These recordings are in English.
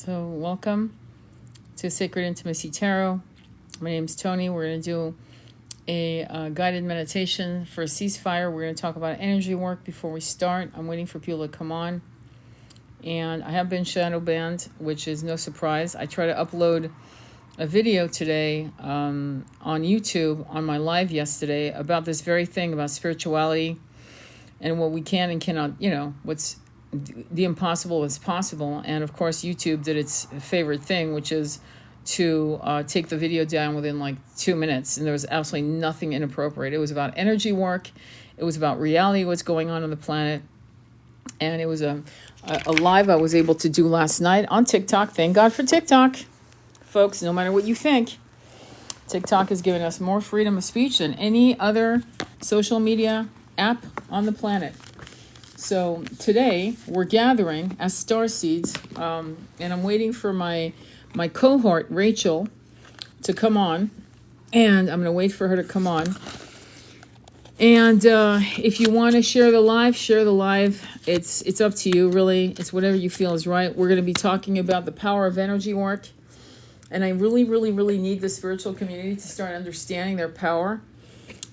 So, welcome to Sacred Intimacy Tarot. My name is Tony. We're going to do a guided meditation for a ceasefire. We're going to talk about energy work before we start. I'm waiting for people to come on. And I have been shadow banned, which is no surprise. I try to upload a video today on YouTube on my live yesterday about this very thing, about spirituality and what we can and cannot, what's the impossible is possible. And of course, YouTube did its favorite thing, which is to take the video down within like 2 minutes. And there was absolutely nothing inappropriate. It was about energy work. It was about reality, what's going on the planet. And it was a live I was able to do last night on TikTok. Thank God for TikTok. Folks, no matter what you think, TikTok has given us more freedom of speech than any other social media app on the planet. So today we're gathering as star seeds, and I'm waiting for my cohort, Rachel, to come on. And I'm going to wait for her to come on. And if you want to share the live, share the live. It's up to you, really. It's whatever you feel is right. We're going to be talking about the power of energy work. And I really, really, really need the spiritual community to start understanding their power.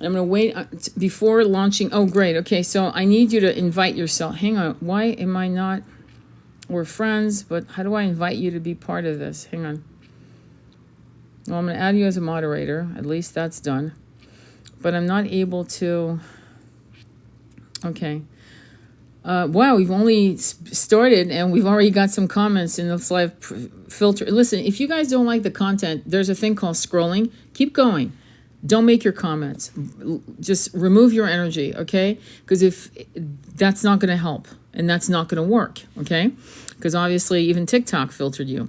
And I'm going to wait before launching. Oh, great. Okay, so I need you to invite yourself. Hang on. Why am I not? We're friends, but how do I invite you to be part of this? Hang on. Well, I'm going to add you as a moderator. At least that's done. But I'm not able to. Okay. Wow, we've only started and we've already got some comments in this live filter. Listen, if you guys don't like the content, there's a thing called scrolling. Keep going. Don't make your comments. Just remove your energy, okay? Because if that's not going to help and that's not going to work, okay? Because obviously even TikTok filtered you.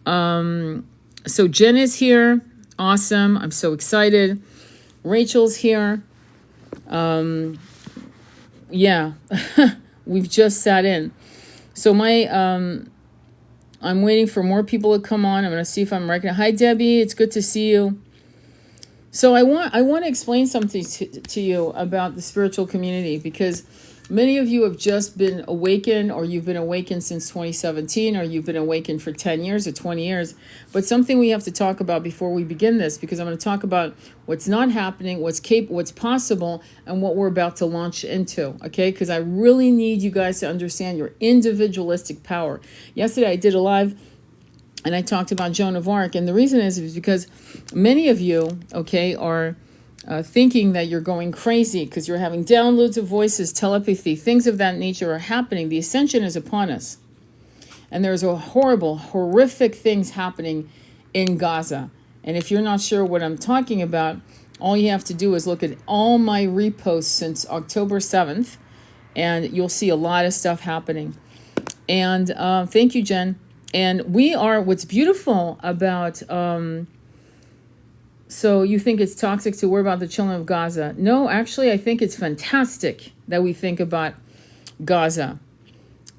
So Jen is here. Awesome. I'm so excited. Rachel's here. Yeah, we've just sat in. So I'm waiting for more people to come on. I'm going to see if I'm recognized. Hi, Debbie. It's good to see you. So I want to explain something to you about the spiritual community, because many of you have just been awakened, or you've been awakened since 2017, or you've been awakened for 10 years or 20 years. But something we have to talk about before we begin this, because I'm going to talk about what's not happening, what's possible, and what we're about to launch into, okay? Because I really need you guys to understand your individualistic power. Yesterday I did a live and I talked about Joan of Arc, and the reason is because many of you, okay, are thinking that you're going crazy because you're having downloads of voices, telepathy, things of that nature are happening. The ascension is upon us. And there's a horrific things happening in Gaza. And if you're not sure what I'm talking about, all you have to do is look at all my reposts since October 7th, and you'll see a lot of stuff happening. And thank you, Jen. And what's beautiful about, so you think it's toxic to worry about the children of Gaza. No, actually, I think it's fantastic that we think about Gaza.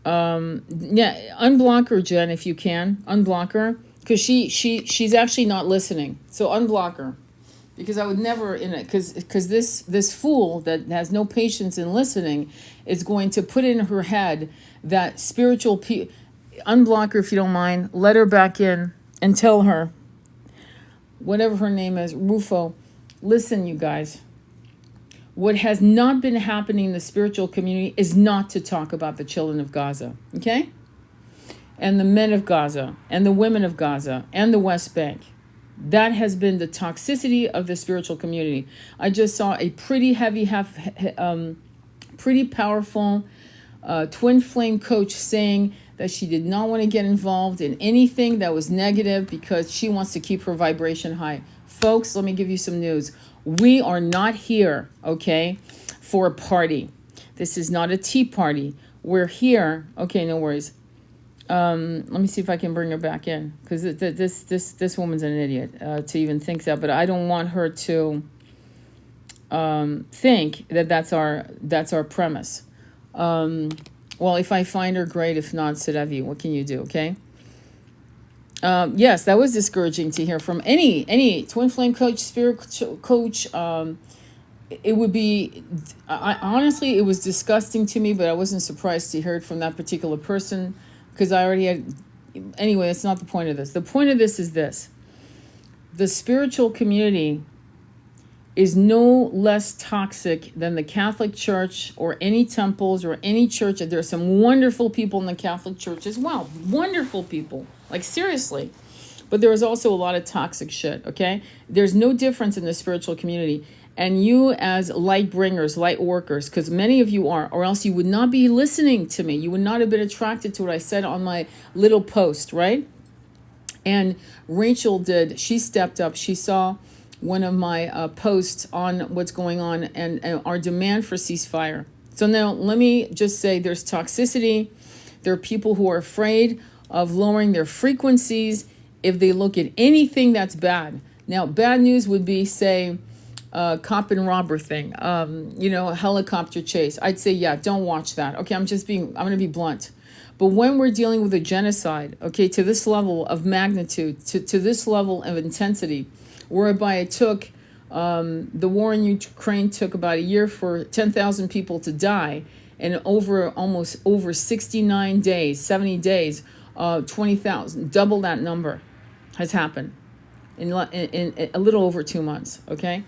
Yeah, unblock her, Jen, if you can. Unblock her, because she's actually not listening. So unblock her, because I would never because this fool that has no patience in listening is going to put in her head that spiritual unblock her if you don't mind. Let her back in and tell her, whatever her name is, Rufo, listen, you guys. What has not been happening in the spiritual community is not to talk about the children of Gaza, okay? And the men of Gaza, and the women of Gaza, and the West Bank. That has been the toxicity of the spiritual community. I just saw a pretty pretty powerful twin flame coach saying that she did not want to get involved in anything that was negative because she wants to keep her vibration high. Folks, let me give you some news. We are not here, okay, for a party. This is not a tea party. We're here. Okay, no worries. Let me see if I can bring her back in, because this woman's an idiot to even think that. But I don't want her to think that that's our premise. Well, if I find her, great. If not, Sedavi, what can you do, okay? Yes, that was discouraging to hear from any twin flame coach, spiritual coach. It would be, honestly, it was disgusting to me, but I wasn't surprised to hear it from that particular person, because I already had anyway, that's not the point of this. The point of this is this. The spiritual community is no less toxic than the Catholic Church or any temples or any church. There are some wonderful people in the Catholic Church as well. Wonderful people. Like, seriously. But there is also a lot of toxic shit, okay? There's no difference in the spiritual community. And you as light bringers, light workers, because many of you are, or else you would not be listening to me. You would not have been attracted to what I said on my little post, right? And Rachel did. She stepped up. She saw one of my posts on what's going on and our demand for ceasefire. So now let me just say there's toxicity. There are people who are afraid of lowering their frequencies if they look at anything that's bad. Now, bad news would be, say, cop and robber thing, a helicopter chase. I'd say, yeah, don't watch that. Okay, I'm going to be blunt. But when we're dealing with a genocide, okay, to this level of magnitude, to this level of intensity, whereby it took, the war in Ukraine took about a year for 10,000 people to die, and almost over 69 days, 70 days, 20,000, double that number has happened in a little over 2 months, okay?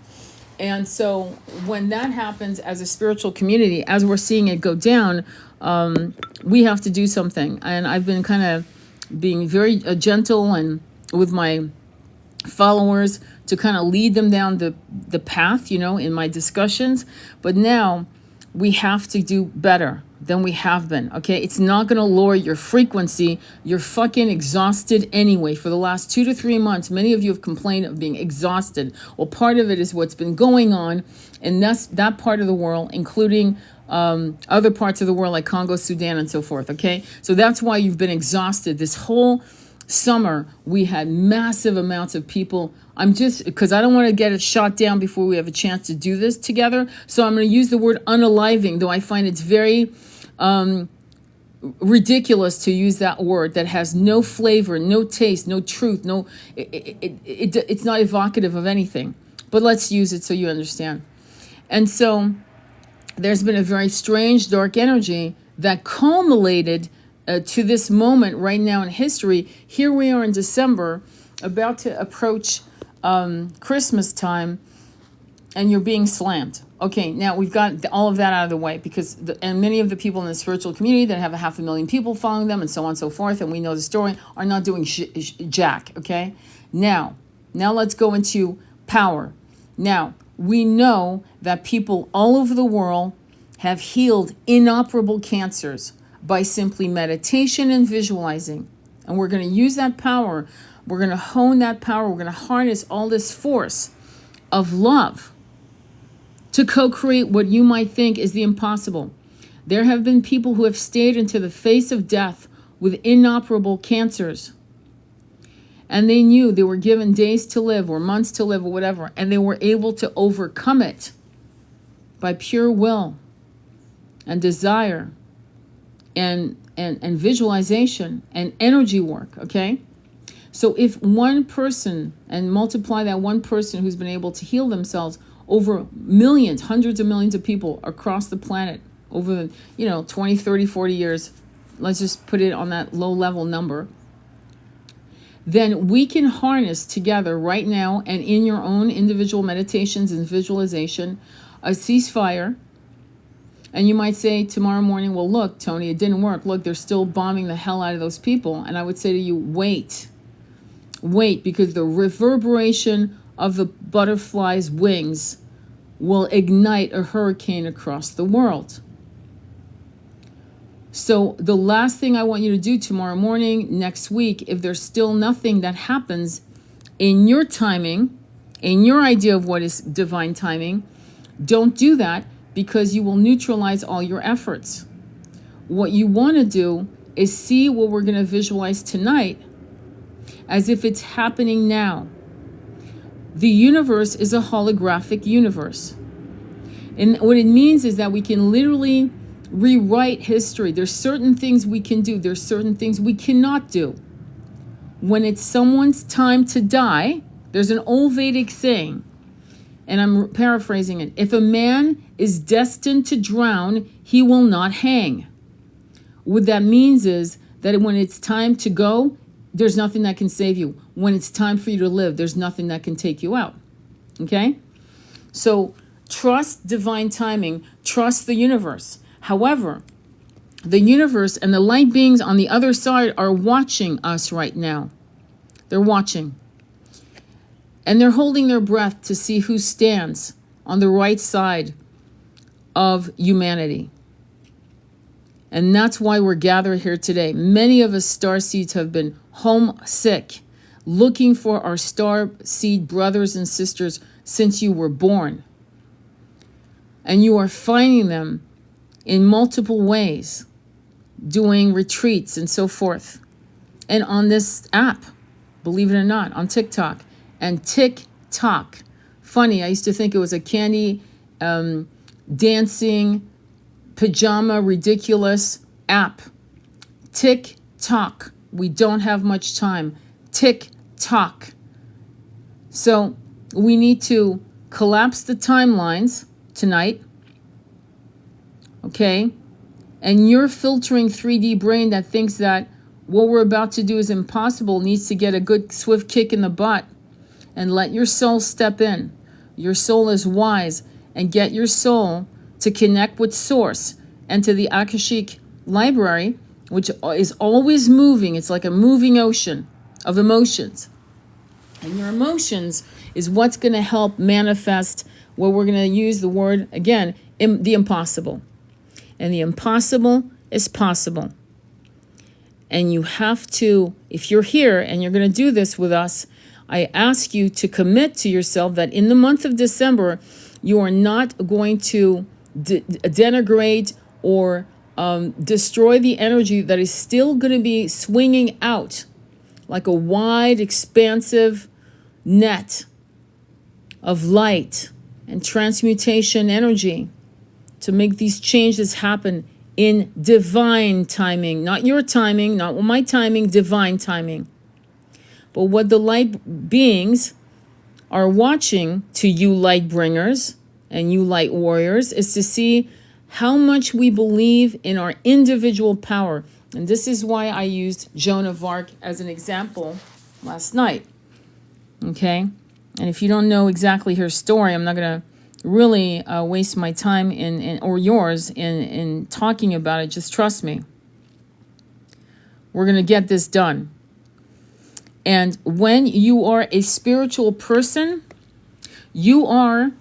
And so when that happens as a spiritual community, as we're seeing it go down, we have to do something. And I've been kind of being very gentle and with my followers to kind of lead them down the path, in my discussions. But now we have to do better than we have been, okay? It's not going to lower your frequency. You're fucking exhausted anyway. For the last 2 to 3 months, many of you have complained of being exhausted. Well, part of it is what's been going on in that part of the world, including other parts of the world like Congo, Sudan, and so forth, okay? So that's why you've been exhausted. This whole summer, we had massive amounts of people. Because I don't want to get it shot down before we have a chance to do this together. So I'm going to use the word unaliving, though I find it's very ridiculous to use that word that has no flavor, no taste, no truth, it's not evocative of anything. But let's use it so you understand. And so there's been a very strange dark energy that culminated to this moment right now in history. Here we are in December, about to approach Christmas time, and you're being slammed. Okay, now we've got all of that out of the way, because and many of the people in the spiritual community that have 500,000 people following them and so on and so forth, and we know the story, are not doing jack, okay? Now let's go into power. Now, we know that people all over the world have healed inoperable cancers by simply meditation and visualizing. And we're going to use that power. We're going to hone that power. We're going to harness all this force of love to co-create what you might think is the impossible. There have been people who have stayed into the face of death with inoperable cancers. And they knew they were given days to live or months to live or whatever. And they were able to overcome it by pure will and desire and visualization and energy work, okay? So if one person, and multiply that one person who's been able to heal themselves, over millions, hundreds of millions of people across the planet over the, 20, 30, 40 years, let's just put it on that low level number, then we can harness together right now and in your own individual meditations and visualization a ceasefire. And you might say tomorrow morning, well, look, Tony, it didn't work. Look, they're still bombing the hell out of those people. And I would say to you, wait, because the reverberation of the butterfly's wings will ignite a hurricane across the world. So the last thing I want you to do tomorrow morning, next week, if there's still nothing that happens in your timing, in your idea of what is divine timing, don't do that, because you will neutralize all your efforts. What you want to do is see what we're going to visualize tonight as if it's happening now. The universe is a holographic universe. And what it means is that we can literally rewrite history. There's certain things we can do. There's certain things we cannot do. When it's someone's time to die, there's an old Vedic saying, and I'm paraphrasing it. If a man is destined to drown, he will not hang. What that means is that when it's time to go, there's nothing that can save you. When it's time for you to live, there's nothing that can take you out. Okay? So trust divine timing, trust the universe. However, the universe and the light beings on the other side are watching us right now. They're watching. And they're holding their breath to see who stands on the right side of humanity. And that's why we're gathered here today. Many of us starseeds have been homesick, looking for our starseed brothers and sisters since you were born. And you are finding them in multiple ways, doing retreats and so forth. And on this app, believe it or not, on TikTok. And TikTok. Funny, I used to think it was a candy dancing, pajama, ridiculous app. TikTok. We don't have much time. TikTok. So we need to collapse the timelines tonight. Okay? And your filtering 3D brain that thinks that what we're about to do is impossible needs to get a good swift kick in the butt. And let your soul step in. Your soul is wise. And get your soul to connect with Source and to the Akashic Library, which is always moving. It's like a moving ocean of emotions. And your emotions is what's going to help manifest what we're going to use the word, again, the impossible. And the impossible is possible. And you have to, if you're here and you're going to do this with us, I ask you to commit to yourself that in the month of December, you are not going to denigrate or destroy the energy that is still going to be swinging out like a wide, expansive net of light and transmutation energy to make these changes happen in divine timing. Not your timing, not my timing, divine timing. But what the light beings are watching to you light bringers and you light warriors is to see how much we believe in our individual power. And this is why I used Joan of Arc as an example last night. Okay? And if you don't know exactly her story, I'm not going to really waste my time or yours in talking about it. Just trust me. We're going to get this done. And when you are a spiritual person, you are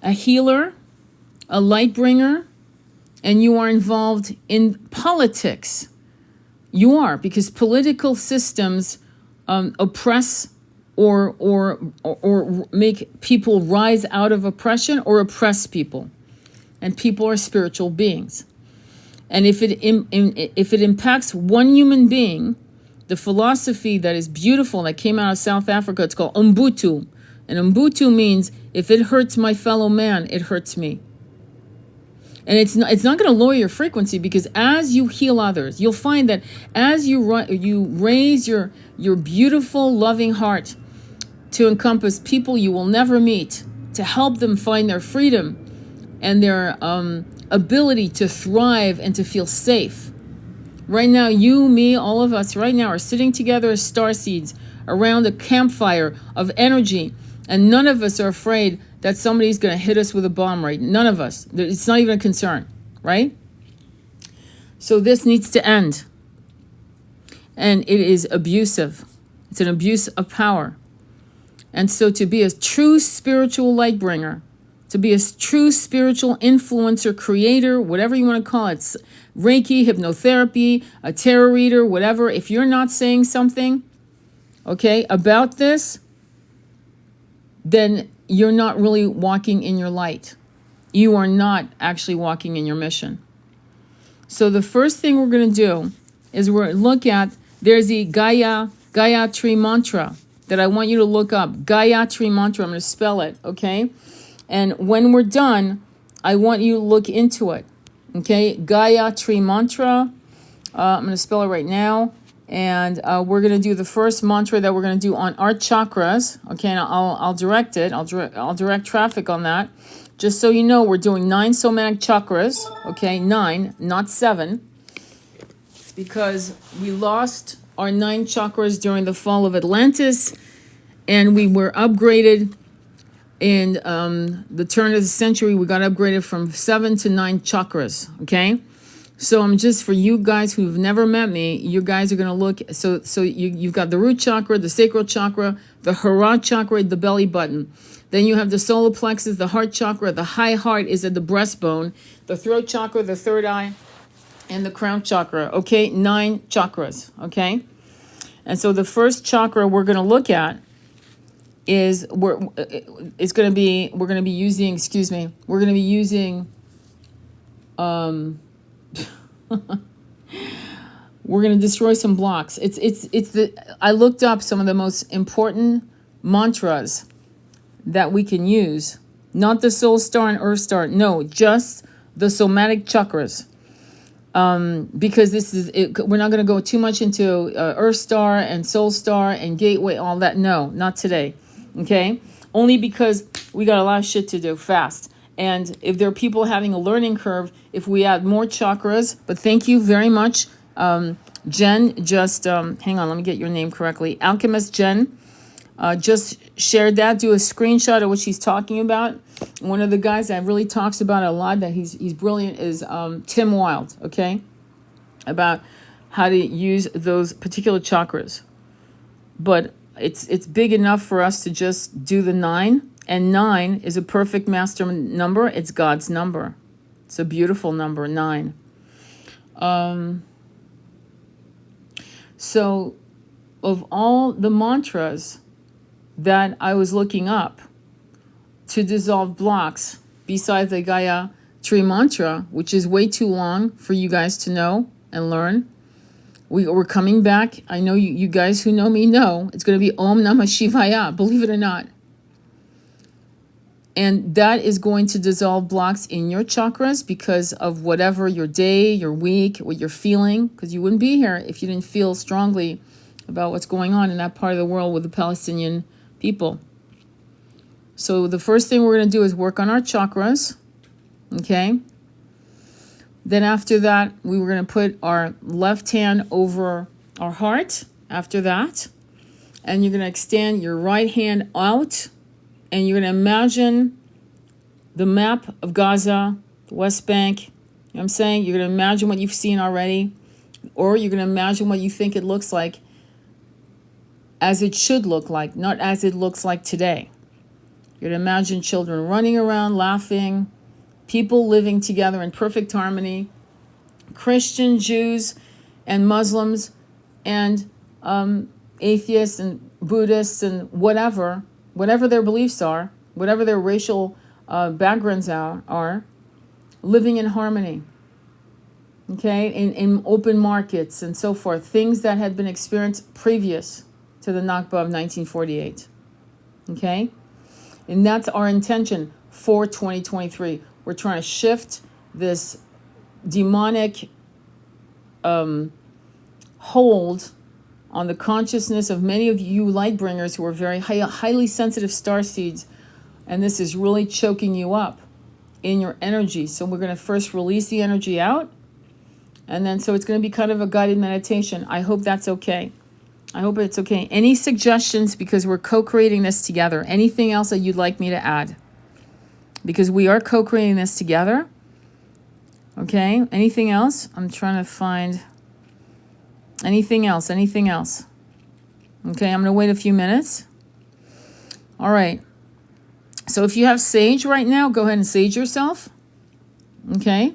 a healer, a light bringer, and you are involved in politics. You are, because political systems oppress or make people rise out of oppression or oppress people. And people are spiritual beings. And if it impacts one human being, the philosophy that is beautiful that came out of South Africa, it's called Ubuntu. And Ubuntu means if it hurts my fellow man, it hurts me. And it's not going to lower your frequency, because as you heal others, you'll find that as you raise your beautiful, loving heart to encompass people you will never meet, to help them find their freedom and their ability to thrive and to feel safe. Right now, you, me, all of us right now are sitting together as starseeds around a campfire of energy, and none of us are afraid that somebody's going to hit us with a bomb, right? None of us. It's not even a concern, right? So this needs to end. And it is abusive. It's an abuse of power. And so to be a true spiritual light bringer, to be a true spiritual influencer, creator, whatever you want to call it, Reiki, hypnotherapy, a tarot reader, whatever, if you're not saying something, okay, about this, then you're not really walking in your light. You are not actually walking in your mission. So the first thing we're going to do is we're going to look at, there's the Gayatri mantra that I want you to look up. Gayatri mantra, I'm going to spell it, okay? And when we're done, I want you to look into it, okay? Gayatri mantra, I'm going to spell it right now. And we're going to do the first mantra that we're going to do on our chakras. Okay, and I'll direct it. I'll direct traffic on that. Just so you know, we're doing 9 somatic chakras. Okay, 9, not 7. because we lost our 9 chakras during the fall of Atlantis, and we were upgraded in the turn of the century. We got upgraded from 7 to 9 chakras, okay? So I'm just, for you guys who've never met me, you guys are going to look, so you've got the root chakra, the sacral chakra, the Hara chakra, the belly button. Then you have the solar plexus, the heart chakra. The high heart is at the breastbone, the throat chakra, the third eye, and the crown chakra, okay? 9 chakras, okay? And so the first chakra we're going to look at is, we're going to be using, we're going to destroy some blocks. I looked up some of the most important mantras that we can use. Not the soul star and earth star. No, just the somatic chakras. Because we're not going to go too much into earth star and soul star and gateway, all that. No, not today. Okay? Only because we got a lot of shit to do fast. And if there are people having a learning curve, if we add more chakras, but thank you very much. Jen just, hang on, let me get your name correctly. Alchemist Jen just shared that. Do a screenshot of what she's talking about. One of the guys that really talks about it a lot, that he's brilliant, is Tim Wilde, okay? About how to use those particular chakras. But it's big enough for us to just do the 9. And 9 is a perfect master number. It's God's number. It's a beautiful number, 9. So of all the mantras that I was looking up to dissolve blocks, besides the Gayatri mantra, which is way too long for you guys to know and learn, we're coming back. I know you guys who know me know it's going to be Om Namah Shivaya, believe it or not. And that is going to dissolve blocks in your chakras because of whatever your day, your week, what you're feeling, because you wouldn't be here if you didn't feel strongly about what's going on in that part of the world with the Palestinian people. So the first thing we're going to do is work on our chakras, okay? Then after that, we were going to put our left hand over our heart after that. And you're going to extend your right hand out. And you're going to imagine the map of Gaza, the West Bank. You know what I'm saying? You're going to imagine what you've seen already. Or you're going to imagine what you think it looks like as it should look like, not as it looks like today. You're going to imagine children running around, laughing, people living together in perfect harmony, Christian, Jews, and Muslims, and atheists and Buddhists and whatever their beliefs are, whatever their racial backgrounds are, living in harmony, okay, in open markets and so forth, things that had been experienced previous to the Nakba of 1948, okay? And that's our intention for 2023. We're trying to shift this demonic hold on the consciousness of many of you light bringers who are very highly sensitive star seeds, and this is really choking you up in your energy. So we're going to first release the energy out, and then so it's going to be kind of a guided meditation. I hope that's okay. I hope it's okay. Any suggestions, because we're co-creating this together? Anything else that you'd like me to add? Because we are co-creating this together. Okay, anything else? I'm trying to find... Anything else? Okay, I'm going to wait a few minutes. All right. So if you have sage right now, go ahead and sage yourself. Okay.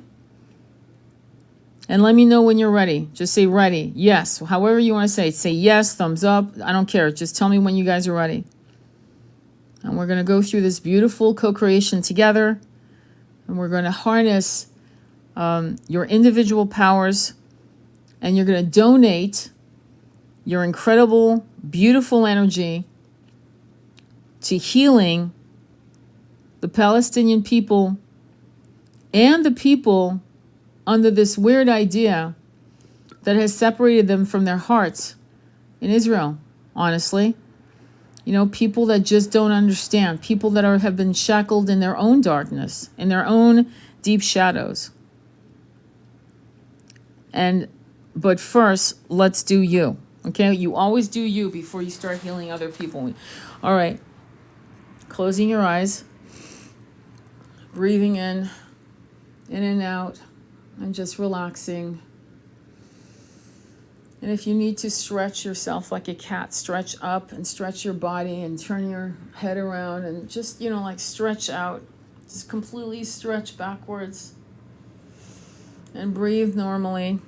And let me know when you're ready. Just say ready. Yes. However you want to say it. Say yes, thumbs up. I don't care. Just tell me when you guys are ready. And we're going to go through this beautiful co-creation together. And we're going to harness your individual powers. And you're going to donate your incredible, beautiful energy to healing the Palestinian people and the people under this weird idea that has separated them from their hearts in Israel, honestly. You know, people that just don't understand, people that have been shackled in their own darkness, in their own deep shadows. And But first, let's do you. Okay? You always do you before you start healing other people. All right. Closing your eyes, breathing in and out, and just relaxing. And if you need to stretch yourself like a cat, stretch up and stretch your body and turn your head around and just, like stretch out. Just completely stretch backwards and breathe normally.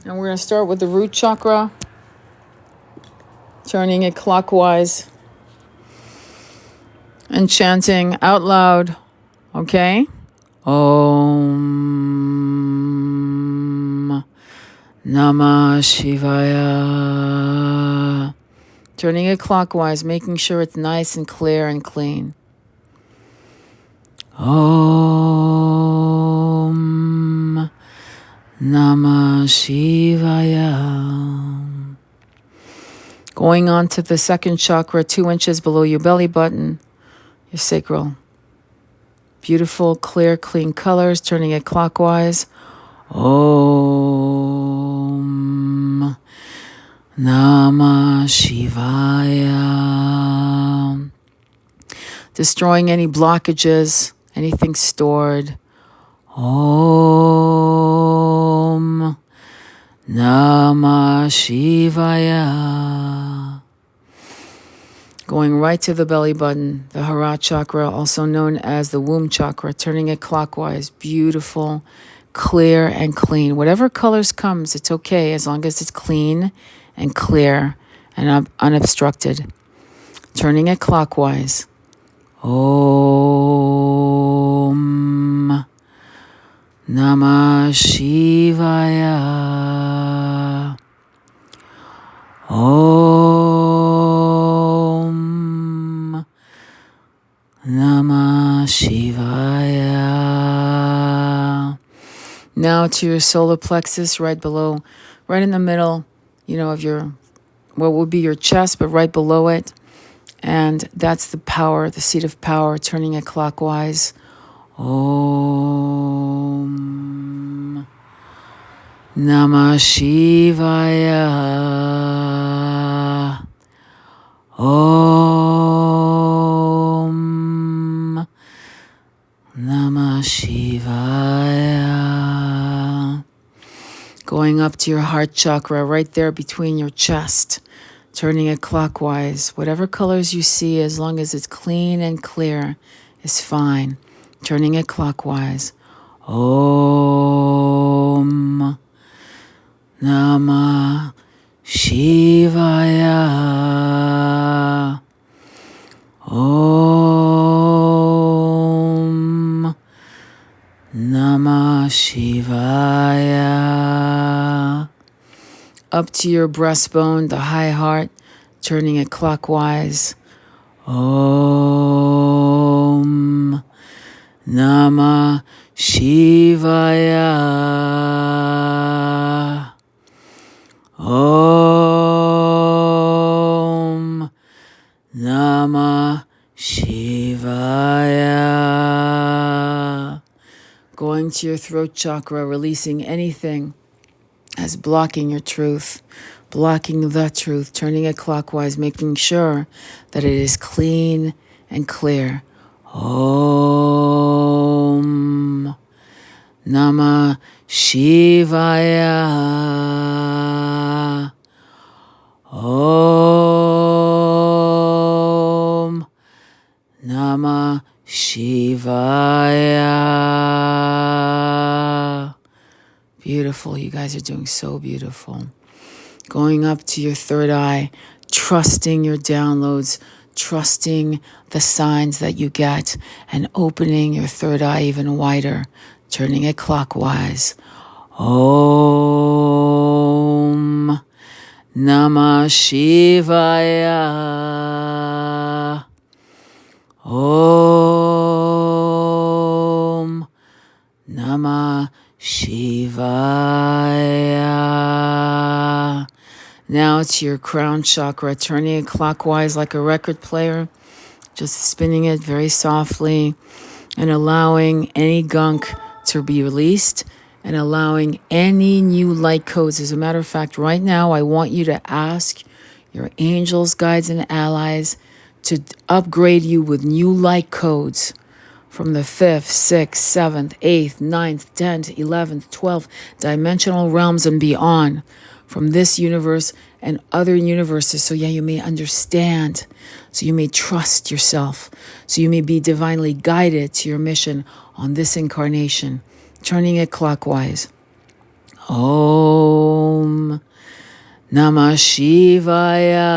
And we're going to start with the root chakra, turning it clockwise and chanting out loud, okay? Om Namah Shivaya. Turning it clockwise, making sure it's nice and clear and clean. Om Namah Shivaya. Going on to the second chakra, 2 inches below your belly button, your sacral. Beautiful, clear, clean colors, turning it clockwise. Om Namah Shivaya. Destroying any blockages, anything stored. Om Namah Shivaya. Going right to the belly button, the Hara chakra, also known as the womb chakra, turning it clockwise. Beautiful, clear, and clean. Whatever colors comes, it's okay as long as it's clean and clear and unobstructed. Turning it clockwise. Om Namah Shivaya. Om Namah Shivaya. Now to your solar plexus, right below, right in the middle, of your, what would be your chest, but right below it. And that's the power, the seat of power, turning it clockwise. Om Namah Shivaya. Om Namah Shivaya. Going up to your heart chakra, right there between your chest. Turning it clockwise. Whatever colors you see, as long as it's clean and clear, is fine. Turning it clockwise. Om Namah Shivaya. Om Namah Shivaya. Up to your breastbone, the high heart, turning it clockwise. Om Namah Shivaya. Om Namah Shivaya. Going to your throat chakra, releasing anything as blocking your truth, blocking the truth, turning it clockwise, making sure that it is clean and clear. Om Namah Shivaya. Om Namah Shivaya. Beautiful. You guys are doing so beautiful. Going up to your third eye, trusting your downloads, trusting the signs that you get, and opening your third eye even wider, turning it clockwise. Om Namah Shivaya. Om Namah Shivaya. Now to your crown chakra, turning it clockwise like a record player, just spinning it very softly and allowing any gunk to be released and allowing any new light codes. As a matter of fact, right now, I want you to ask your angels, guides, and allies to upgrade you with new light codes from the 5th, 6th, 7th, 8th, 9th, 10th, 11th, 12th dimensional realms and beyond, from this universe and other universes. So, you may understand, so you may trust yourself, so you may be divinely guided to your mission on this incarnation, turning it clockwise. Om Namah Shivaya.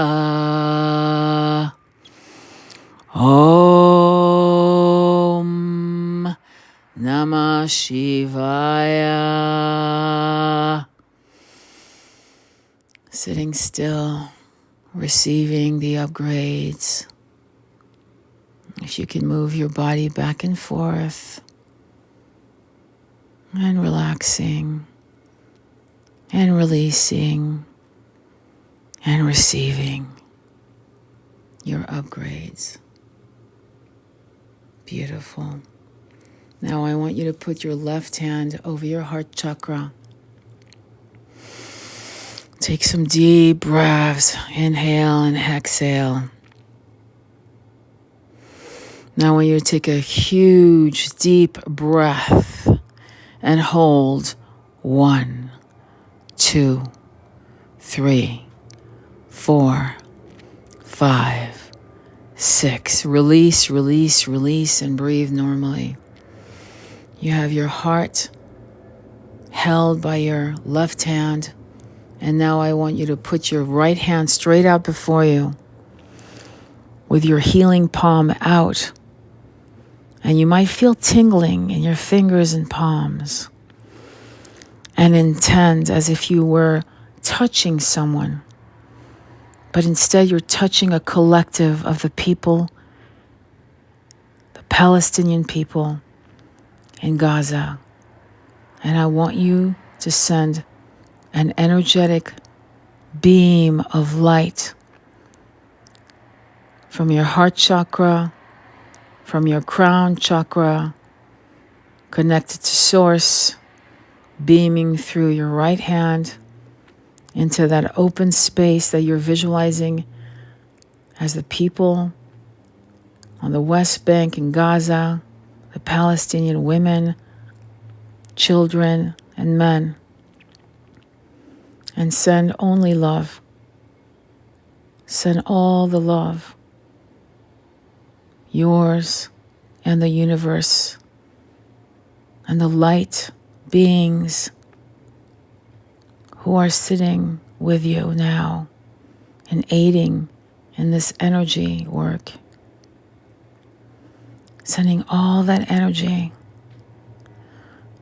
Om Namah Shivaya. Sitting still, receiving the upgrades. If you can move your body back and forth and relaxing and releasing and receiving your upgrades. Beautiful. Now I want you to put your left hand over your heart chakra. Take some deep breaths. Inhale and exhale. Now I want you to take a huge deep breath and hold 1, 2, 3, 4, 5, 6. Release, release, release, and breathe normally. You have your heart held by your left hand. And now I want you to put your right hand straight out before you with your healing palm out. And you might feel tingling in your fingers and palms. And intend as if you were touching someone. But instead you're touching a collective of the people, the Palestinian people in Gaza. And I want you to send an energetic beam of light from your heart chakra, from your crown chakra, connected to source, beaming through your right hand into that open space that you're visualizing as the people on the West Bank in Gaza, the Palestinian women, children, and men. And send only love. Send all the love. Yours and the universe and the light beings who are sitting with you now and aiding in this energy work. Sending all that energy.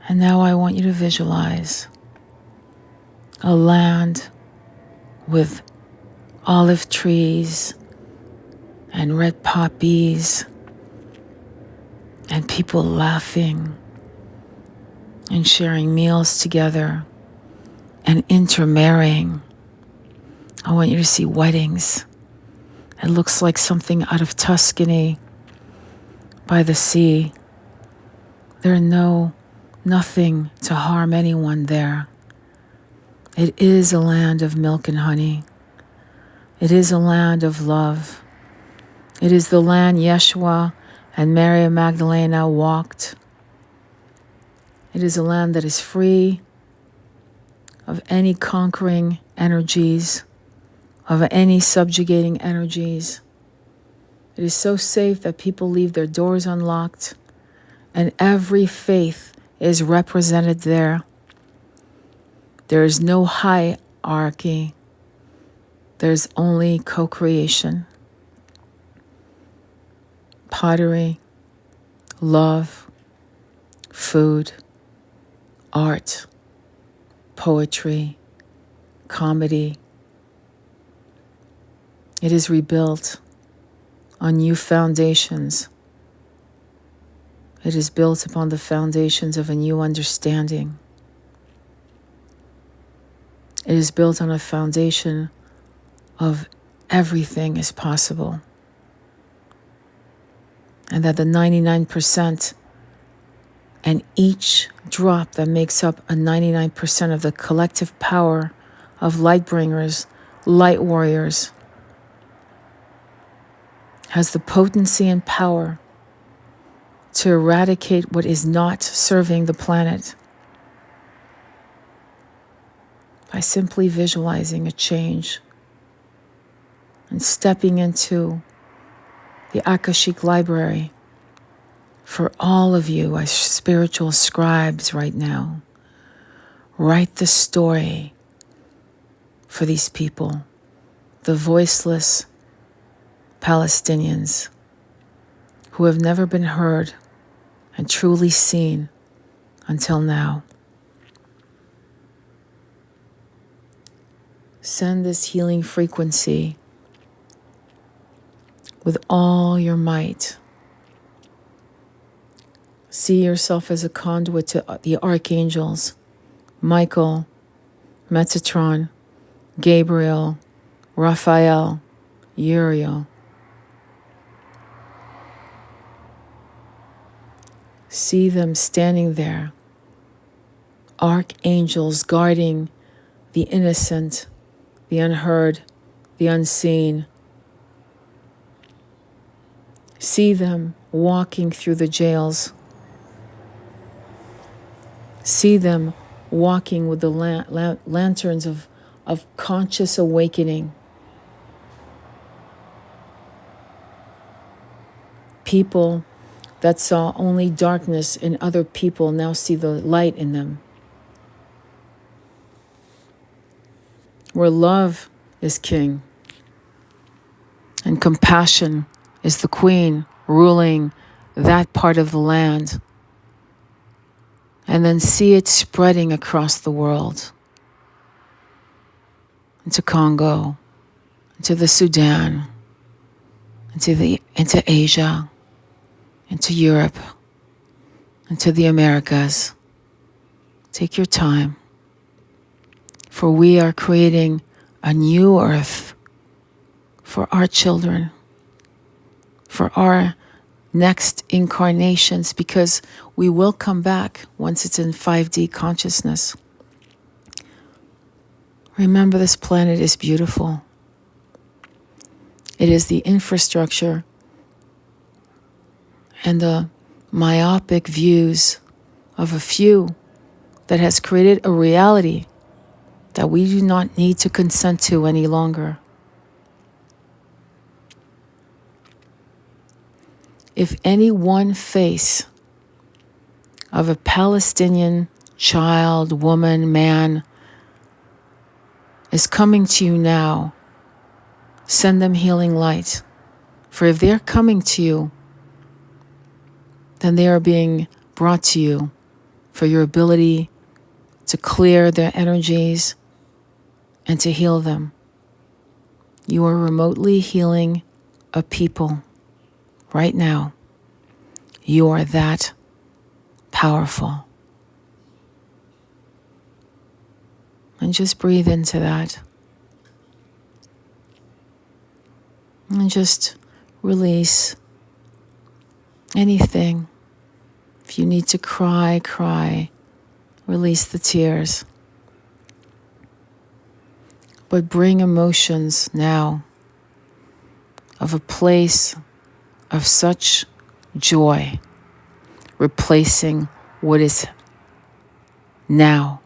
And now I want you to visualize a land with olive trees and red poppies and people laughing and sharing meals together and intermarrying. I want you to see weddings. It looks like something out of Tuscany by the sea. There's nothing to harm anyone there. It is a land of milk and honey. It is a land of love. It is the land Yeshua and Mary Magdalena walked. It is a land that is free of any conquering energies, of any subjugating energies. It is so safe that people leave their doors unlocked, and every faith is represented there. There is no hierarchy. There's only co-creation, pottery, love, food, art, poetry, comedy. It is rebuilt on new foundations. It is built upon the foundations of a new understanding. It is built on a foundation of everything is possible. And that the 99% And each drop that makes up a 99% of the collective power of light bringers, light warriors, has the potency and power to eradicate what is not serving the planet by simply visualizing a change and stepping into the Akashic Library for all of you as spiritual scribes right now. Write the story for these people, the voiceless Palestinians who have never been heard and truly seen until now. Send this healing frequency with all your might. See yourself as a conduit to the archangels, Michael, Metatron, Gabriel, Raphael, Uriel. See them standing there, archangels guarding the innocent, the unheard, the unseen. See them walking through the jails. See them walking with the lanterns of conscious awakening. People that saw only darkness in other people now see the light in them. Where love is king and compassion is the queen ruling that part of the land. And then see it spreading across the world, into Congo, into the Sudan, into Asia, into Europe, into the Americas. Take your time, for we are creating a new earth for our children, for our next incarnations, because we will come back once it's in 5D consciousness. Remember, this planet is beautiful. It is the infrastructure and the myopic views of a few that has created a reality that we do not need to consent to any longer. If any one face of a Palestinian child, woman, man is coming to you now, send them healing light. For if they're coming to you, then they are being brought to you for your ability to clear their energies and to heal them. You are remotely healing a people right now. You are that powerful. And just breathe into that. And just release anything. If you need to cry, cry. Release the tears. But bring emotions now of a place of such joy, replacing what is now.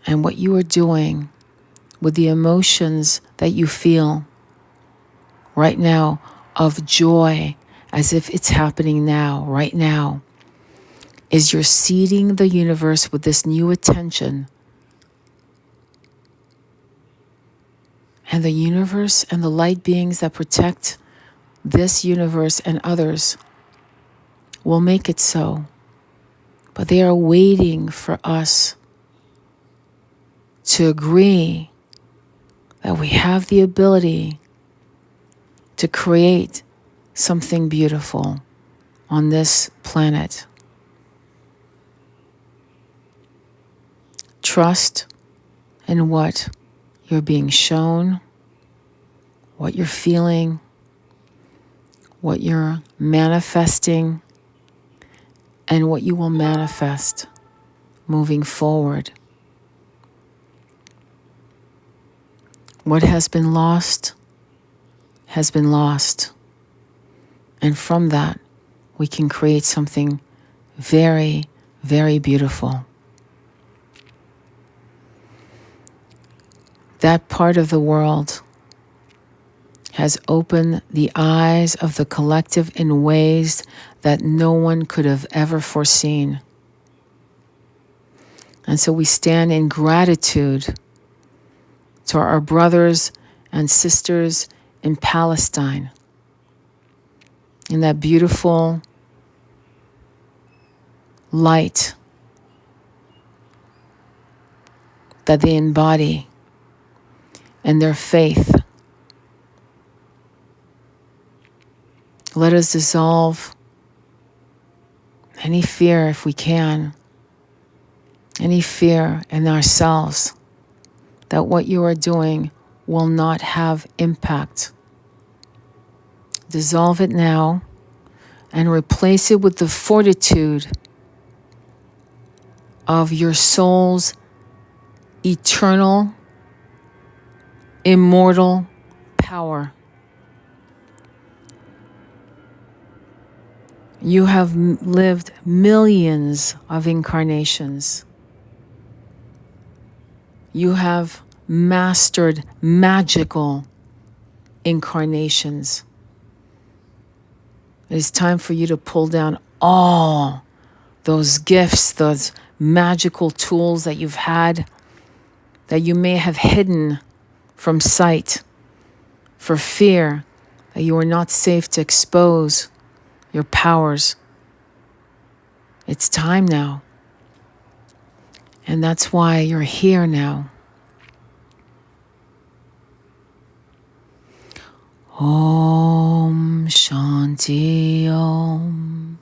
And what you are doing with the emotions that you feel right now of joy, as if it's happening now, right now, is you're seeding the universe with this new attention. And the universe and the light beings that protect this universe and others will make it so. But they are waiting for us to agree that we have the ability to create something beautiful on this planet. Trust in what you're being shown, what you're feeling, what you're manifesting, and what you will manifest moving forward. What has been lost has been lost. And from that, we can create something very, very beautiful. That part of the world has opened the eyes of the collective in ways that no one could have ever foreseen. And so we stand in gratitude to our brothers and sisters in Palestine, in that beautiful light that they embody and their faith. Let us dissolve any fear, if we can, any fear in ourselves that what you are doing will not have impact. Dissolve it now and replace it with the fortitude of your soul's eternal, immortal power. You have lived millions of incarnations. You have mastered magical incarnations. It is time for you to pull down all those gifts, those magical tools that you've had, that you may have hidden from sight for fear that you are not safe to expose your powers. It's time now. And that's why you're here now. Om Shanti Om.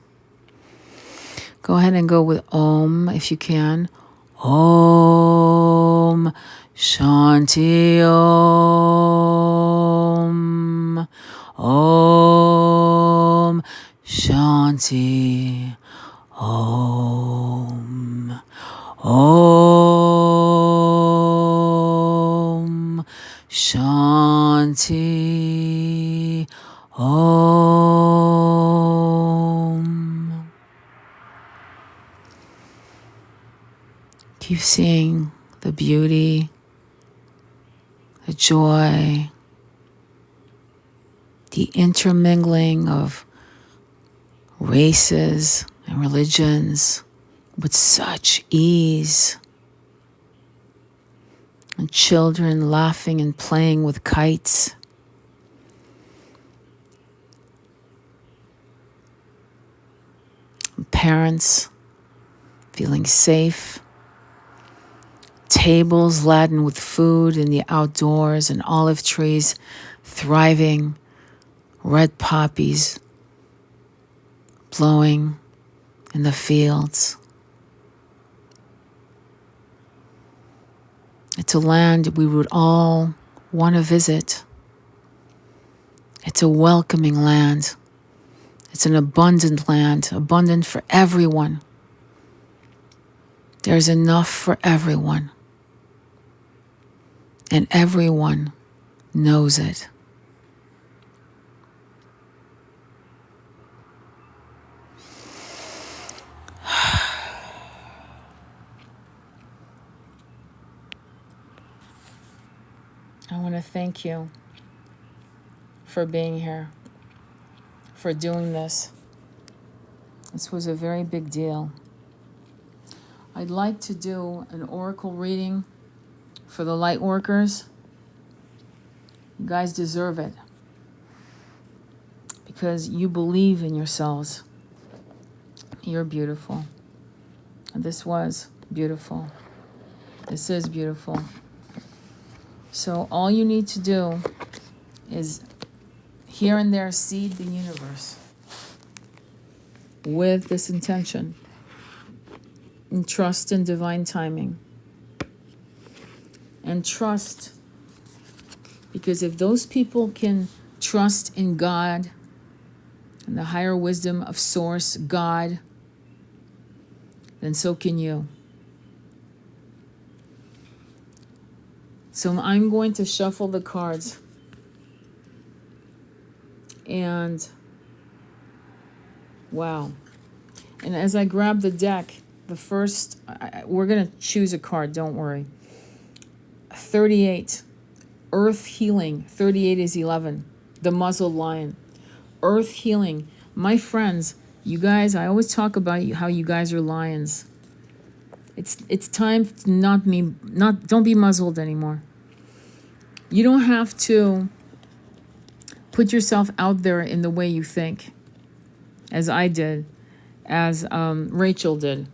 Go ahead and go with Om if you can. Om Shanti Om. Om Shanti Om. Om Shanti Om. Keep seeing the beauty, the joy, the intermingling of races and religions with such ease. And children laughing and playing with kites. And parents feeling safe. Tables laden with food in the outdoors and olive trees thriving. Red poppies blowing in the fields. It's a land we would all want to visit. It's a welcoming land. It's an abundant land, abundant for everyone. There's enough for everyone. And everyone knows it. I want to thank you for being here, for doing this. This was a very big deal. I'd like to do an oracle reading for the light workers. You guys deserve it because you believe in yourselves. You're beautiful. And this was beautiful. This is beautiful. So all you need to do is here and there seed the universe with this intention and trust in divine timing. And trust, because if those people can trust in God and the higher wisdom of Source, God, then so can you. So I'm going to shuffle the cards. And wow. And as I grab the deck, the first, we're going to choose a card, don't worry. 38, Earth Healing. 38 is 11, the muzzled lion. Earth Healing. My friends, you guys, I always talk about how you guys are lions. It's time to don't be muzzled anymore. You don't have to put yourself out there in the way you think, as I did, as Rachel did.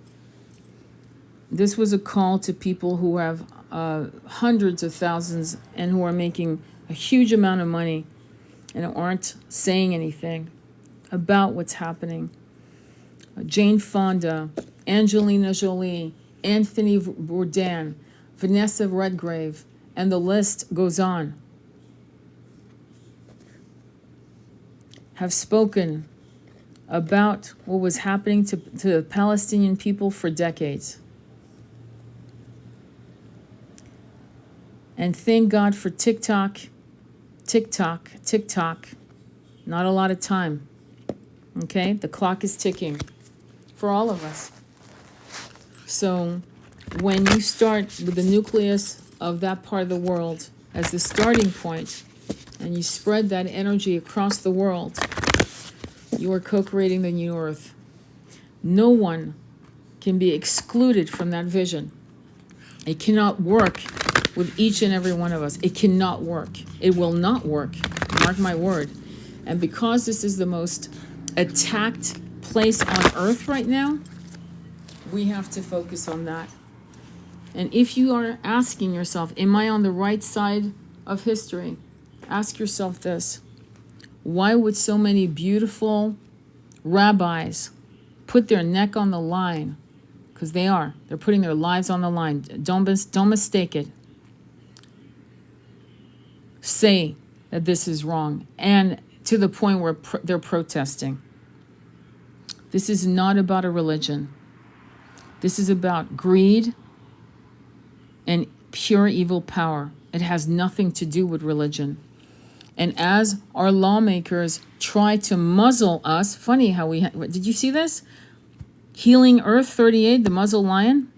This was a call to people who have hundreds of thousands and who are making a huge amount of money and aren't saying anything about what's happening. Jane Fonda, Angelina Jolie, Anthony Bourdain, Vanessa Redgrave, and the list goes on, have spoken about what was happening to the Palestinian people for decades. And thank God for TikTok. Not a lot of time. Okay? The clock is ticking for all of us. So when you start with the nucleus of that part of the world as the starting point, and you spread that energy across the world, you are co-creating the new earth. No one can be excluded from that vision. It cannot work with each and every one of us. It cannot work. It will not work. Mark my word. And because this is the most attacked place on earth right now, we have to focus on that. And if you are asking yourself, am I on the right side of history? Ask yourself this. Why would so many beautiful rabbis put their neck on the line? Because they are. They're putting their lives on the line. Don't mistake it. Say that this is wrong. And to the point where they're protesting. This is not about a religion. This is about greed and pure evil power. It has nothing to do with religion. And as our lawmakers try to muzzle us, funny how did you see this? Healing Earth 38, the muzzle lion.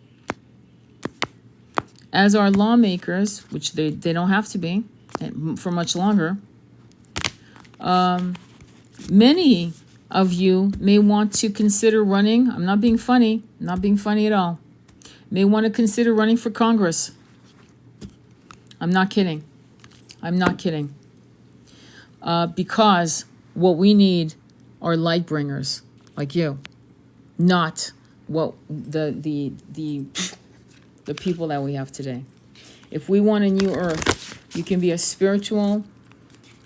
As our lawmakers, which they don't have to be for much longer, many of you may want to consider running. I'm not being funny. Not being funny at all. May want to consider running for Congress. I'm not kidding. Because what we need are light bringers like you, not what the people that we have today. If we want a new earth, you can be a spiritual,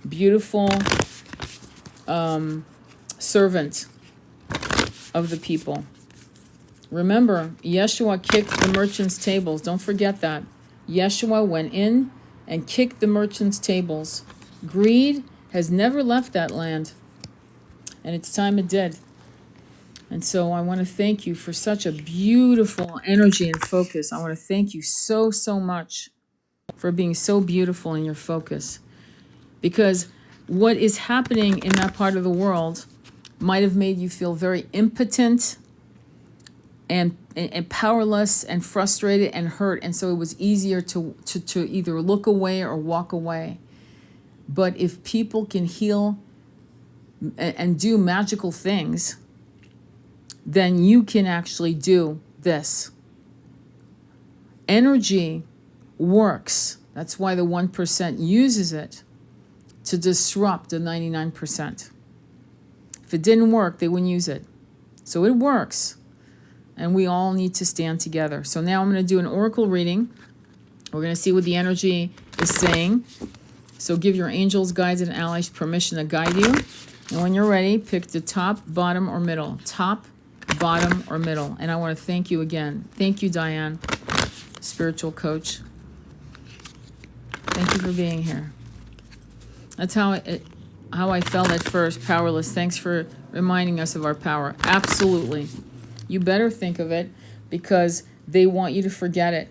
beautiful servant of the people. Remember, Yeshua kicked the merchants' tables. Don't forget that. Yeshua went in and kicked the merchants' tables. Greed has never left that land, and it's time it did. And so I want to thank you for such a beautiful energy and focus. I want to thank you so much for being so beautiful in your focus, because what is happening in that part of the world might have made you feel very impotent and powerless and frustrated and hurt, and so it was easier to either look away or walk away. But if people can heal and do magical things, then you can actually do this. Energy works. That's why the 1% uses it to disrupt the 99%. If it didn't work, they wouldn't use it. So it works. And we all need to stand together. So now I'm going to do an oracle reading. We're going to see what the energy is saying. So give your angels, guides, and allies permission to guide you. And when you're ready, pick the top, bottom, or middle. Top, bottom, or middle. And I want to thank you again. Thank you, Diane, spiritual coach. Thank you for being here. That's how I felt at first, powerless. Thanks for reminding us of our power. Absolutely. You better think of it. because they want you to forget it.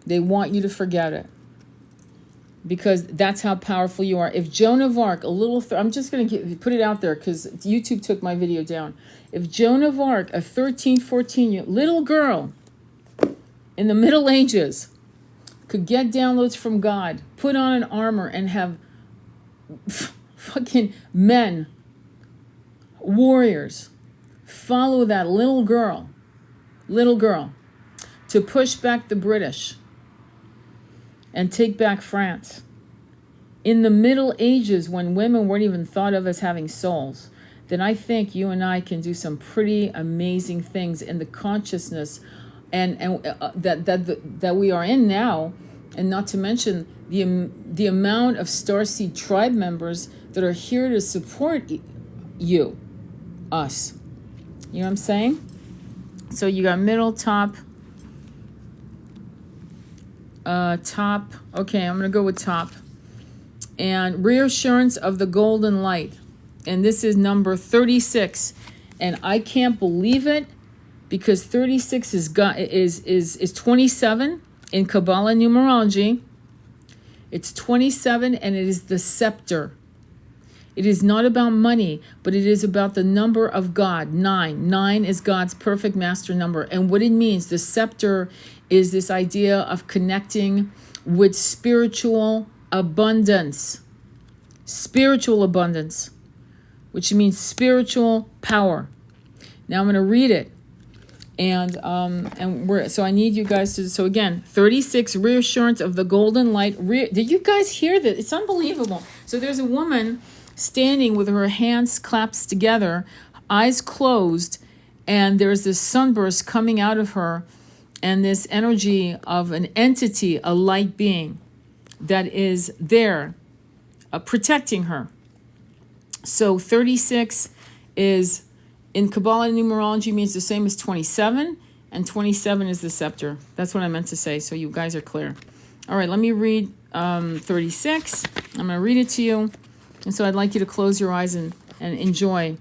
They want you to forget it. Because that's how powerful you are. If Joan of Arc, I'm just going to put it out there because YouTube took my video down. If Joan of Arc, a 13, 14-year little girl in the Middle Ages, could get downloads from God, put on an armor, and have fucking men, warriors, follow that little girl, to push back the British and take back France. In the Middle Ages, when women weren't even thought of as having souls, then I think you and I can do some pretty amazing things in the consciousness and that we are in now, and not to mention the amount of Starseed tribe members that are here to support us. You know what I'm saying? So you got middle, top. Top. Okay, I'm going to go with top. And reassurance of the golden light. And this is number 36. And I can't believe it because 36 is 27 in Kabbalah numerology. It's 27 and it is the scepter. It is not about money, but it is about the number of God. 9. 9 is God's perfect master number. And what it means, the scepter is this idea of connecting with spiritual abundance. Spiritual abundance, which means spiritual power. Now I'm going to read it. So I need you guys to, so again, 36, reassurance of the golden light. Did you guys hear that? It's unbelievable. So there's a woman standing with her hands clasped together, eyes closed, and there's this sunburst coming out of her, and this energy of an entity, a light being that is there protecting her. So 36 is, in Kabbalah numerology, means the same as 27, and 27 is the scepter. That's what I meant to say, so you guys are clear. All right, let me read 36. I'm going to read it to you. And so I'd like you to close your eyes and enjoy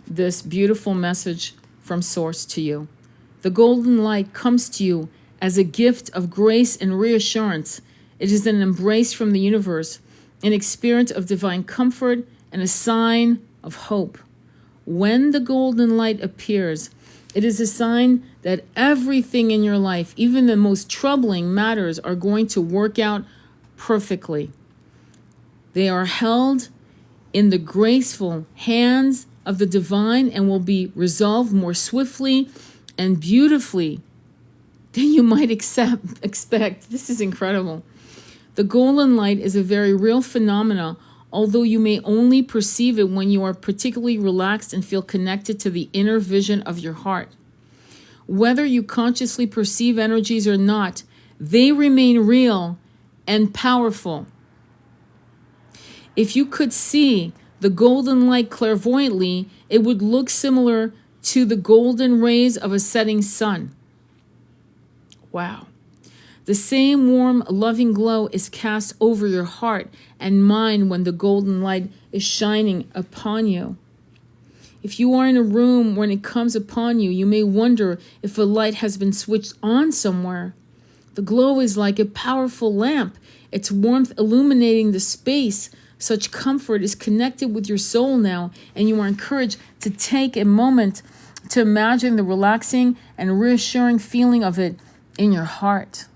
this beautiful message from Source to you. The golden light comes to you as a gift of grace and reassurance. It is an embrace from the universe, an experience of divine comfort, and a sign of hope. When the golden light appears, it is a sign that everything in your life, even the most troubling matters, are going to work out perfectly. They are held in the graceful hands of the divine and will be resolved more swiftly and beautifully than you might expect. This is incredible. The golden light is a very real phenomena, although you may only perceive it when you are particularly relaxed and feel connected to the inner vision of your heart. Whether you consciously perceive energies or not, they remain real and powerful. If you could see the golden light clairvoyantly, it would look similar to the golden rays of a setting sun. Wow. The same warm, loving glow is cast over your heart and mind when the golden light is shining upon you. If you are in a room when it comes upon you, you may wonder if a light has been switched on somewhere. The glow is like a powerful lamp, its warmth illuminating the space. Such comfort is connected with your soul now, and you are encouraged to take a moment to imagine the relaxing and reassuring feeling of it in your heart.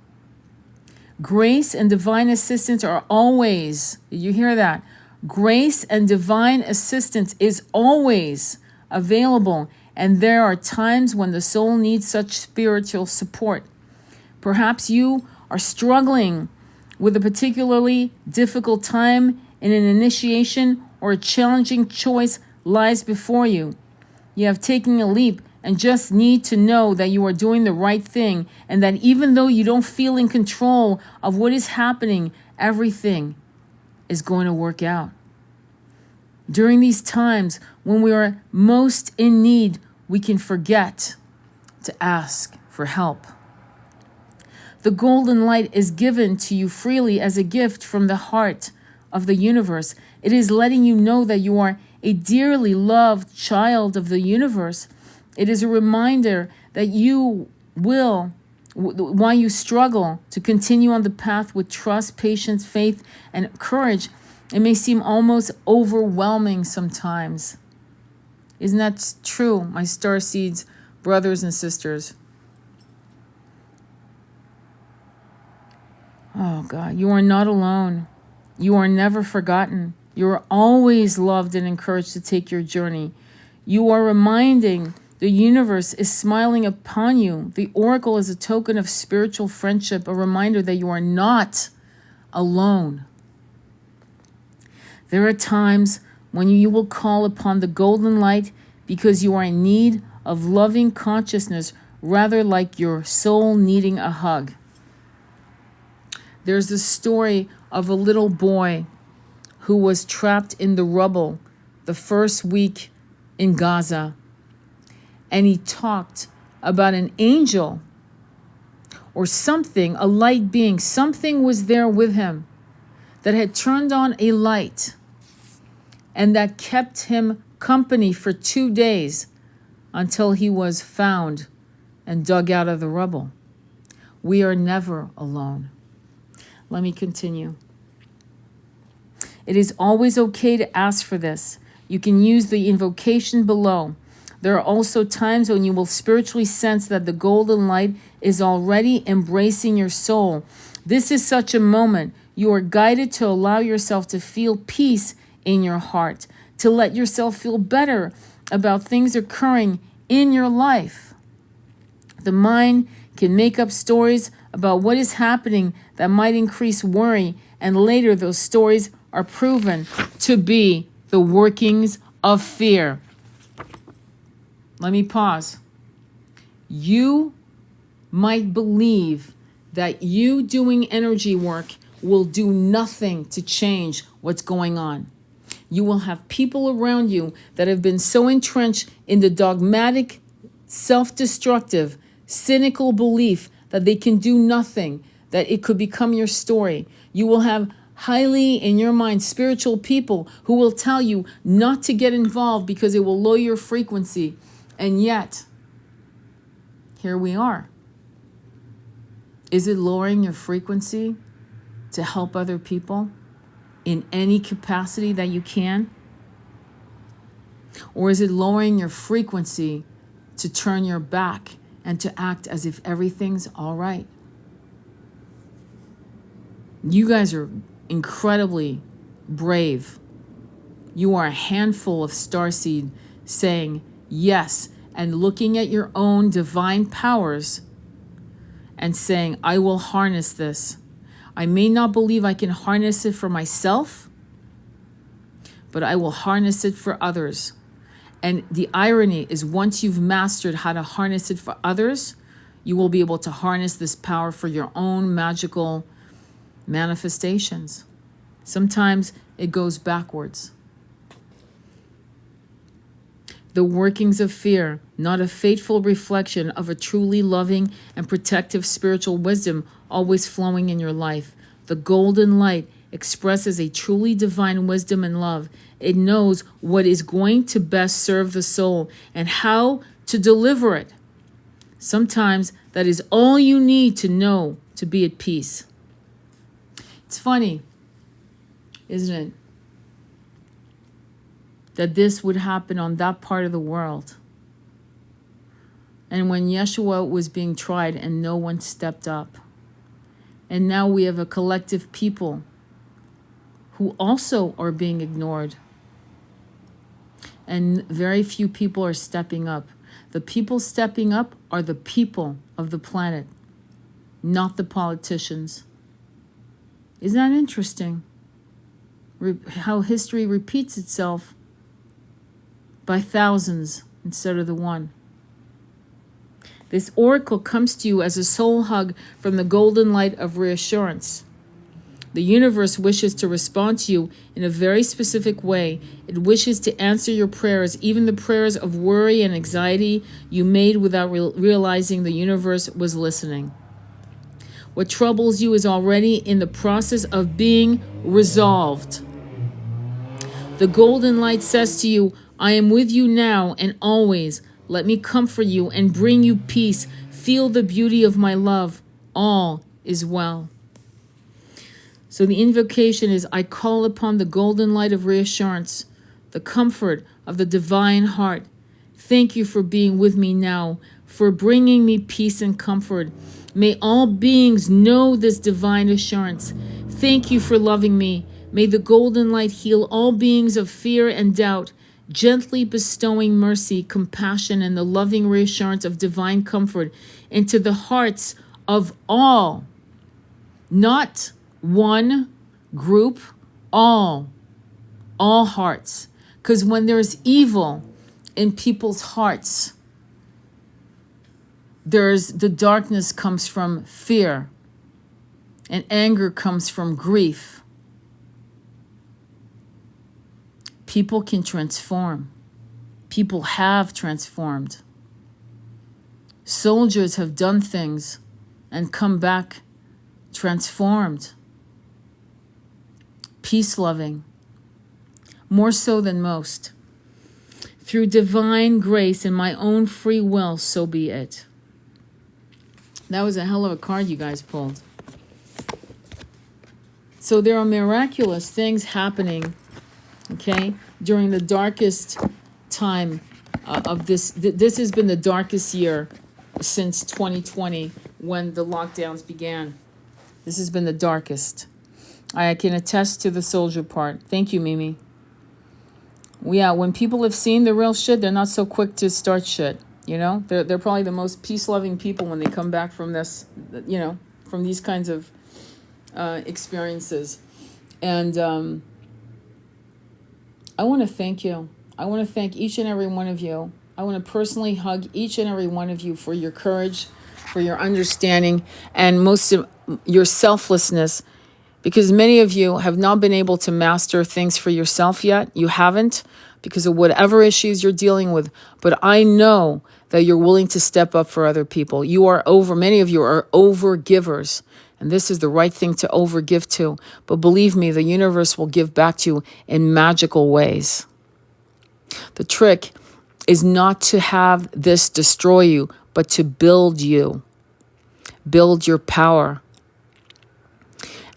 Grace and divine assistance are always, did you hear that? Grace and divine assistance is always available, and there are times when the soul needs such spiritual support. Perhaps you are struggling with a particularly difficult time in an initiation, or a challenging choice lies before you. You have taken a leap and just need to know that you are doing the right thing, and that even though you don't feel in control of what is happening, everything is going to work out. During these times when we are most in need, we can forget to ask for help. The golden light is given to you freely as a gift from the heart of the universe. It is letting you know that you are a dearly loved child of the universe. It is a reminder that you why you struggle to continue on the path with trust, patience, faith, and courage. It may seem almost overwhelming sometimes. Isn't that true, my starseeds, brothers and sisters? Oh God, you are not alone. You are never forgotten. You are always loved and encouraged to take your journey. You are reminding the universe is smiling upon you. The oracle is a token of spiritual friendship, a reminder that you are not alone. There are times when you will call upon the golden light because you are in need of loving consciousness, rather like your soul needing a hug. There's a story of a little boy who was trapped in the rubble the first week in Gaza. And he talked about an angel or something, a light being. Something was there with him that had turned on a light and that kept him company for 2 days until he was found and dug out of the rubble. We are never alone. Let me continue. It is always okay to ask for this. You can use the invocation below. There are also times when you will spiritually sense that the golden light is already embracing your soul. This is such a moment. You are guided to allow yourself to feel peace in your heart, to let yourself feel better about things occurring in your life. The mind can make up stories about what is happening that might increase worry, and later those stories are proven to be the workings of fear. Let me pause. You might believe that you doing energy work will do nothing to change what's going on. You will have people around you that have been so entrenched in the dogmatic, self-destructive, cynical belief that they can do nothing, that it could become your story. You will have highly, in your mind, spiritual people who will tell you not to get involved because it will lower your frequency. And yet, here we are. Is it lowering your frequency to help other people in any capacity that you can? Or is it lowering your frequency to turn your back and to act as if everything's all right? You guys are incredibly brave. You are a handful of starseed saying yes and looking at your own divine powers and saying, I will harness this. I may not believe I can harness it for myself, but I will harness it for others. And the irony is, once you've mastered how to harness it for others, you will be able to harness this power for your own magical manifestations. Sometimes it goes backwards. The workings of fear, not a fateful reflection of a truly loving and protective spiritual wisdom always flowing in your life. The golden light expresses a truly divine wisdom and love. It knows what is going to best serve the soul and how to deliver it. Sometimes that is all you need to know to be at peace. It's funny, isn't it, that this would happen on that part of the world. And when Yeshua was being tried and no one stepped up. And now we have a collective people who also are being ignored. And very few people are stepping up. The people stepping up are the people of the planet, not the politicians. Isn't that interesting? How history repeats itself by thousands instead of the one. This oracle comes to you as a soul hug from the golden light of reassurance. The universe wishes to respond to you in a very specific way. It wishes to answer your prayers, even the prayers of worry and anxiety you made without realizing the universe was listening. What troubles you is already in the process of being resolved. The golden light says to you, I am with you now and always. Let me comfort you and bring you peace. feel the beauty of my love. All is well. So the invocation is, I call upon the golden light of reassurance, the comfort of the divine heart. Thank you for being with me now, for bringing me peace and comfort. May all beings know this divine assurance. Thank you for loving me. May the golden light heal all beings of fear and doubt, gently bestowing mercy, compassion, and the loving reassurance of divine comfort into the hearts of all, not one group, all hearts. Because when there's evil in people's hearts, the darkness comes from fear, and anger comes from grief. People can transform. People have transformed. Soldiers have done things and come back transformed. Peace-loving, more so than most. Through divine grace and my own free will, so be it. That was a hell of a card you guys pulled. So there are miraculous things happening, okay, during the darkest time of this. This has been the darkest year since 2020 when the lockdowns began. This has been the darkest. I can attest to the soldier part. Thank you, Mimi. Yeah, when people have seen the real shit, they're not so quick to start shit. You know, they're probably the most peace-loving people when they come back from this, you know, from these kinds of experiences. And I want to thank you. I want to thank each and every one of you. I want to personally hug each and every one of you for your courage, for your understanding, and most of your selflessness, because many of you have not been able to master things for yourself yet. You haven't, because of whatever issues you're dealing with. But I know that you're willing to step up for other people. Many of you are over givers. And this is the right thing to overgive to. But believe me, the universe will give back to you in magical ways. The trick is not to have this destroy you, but to build you. Build your power.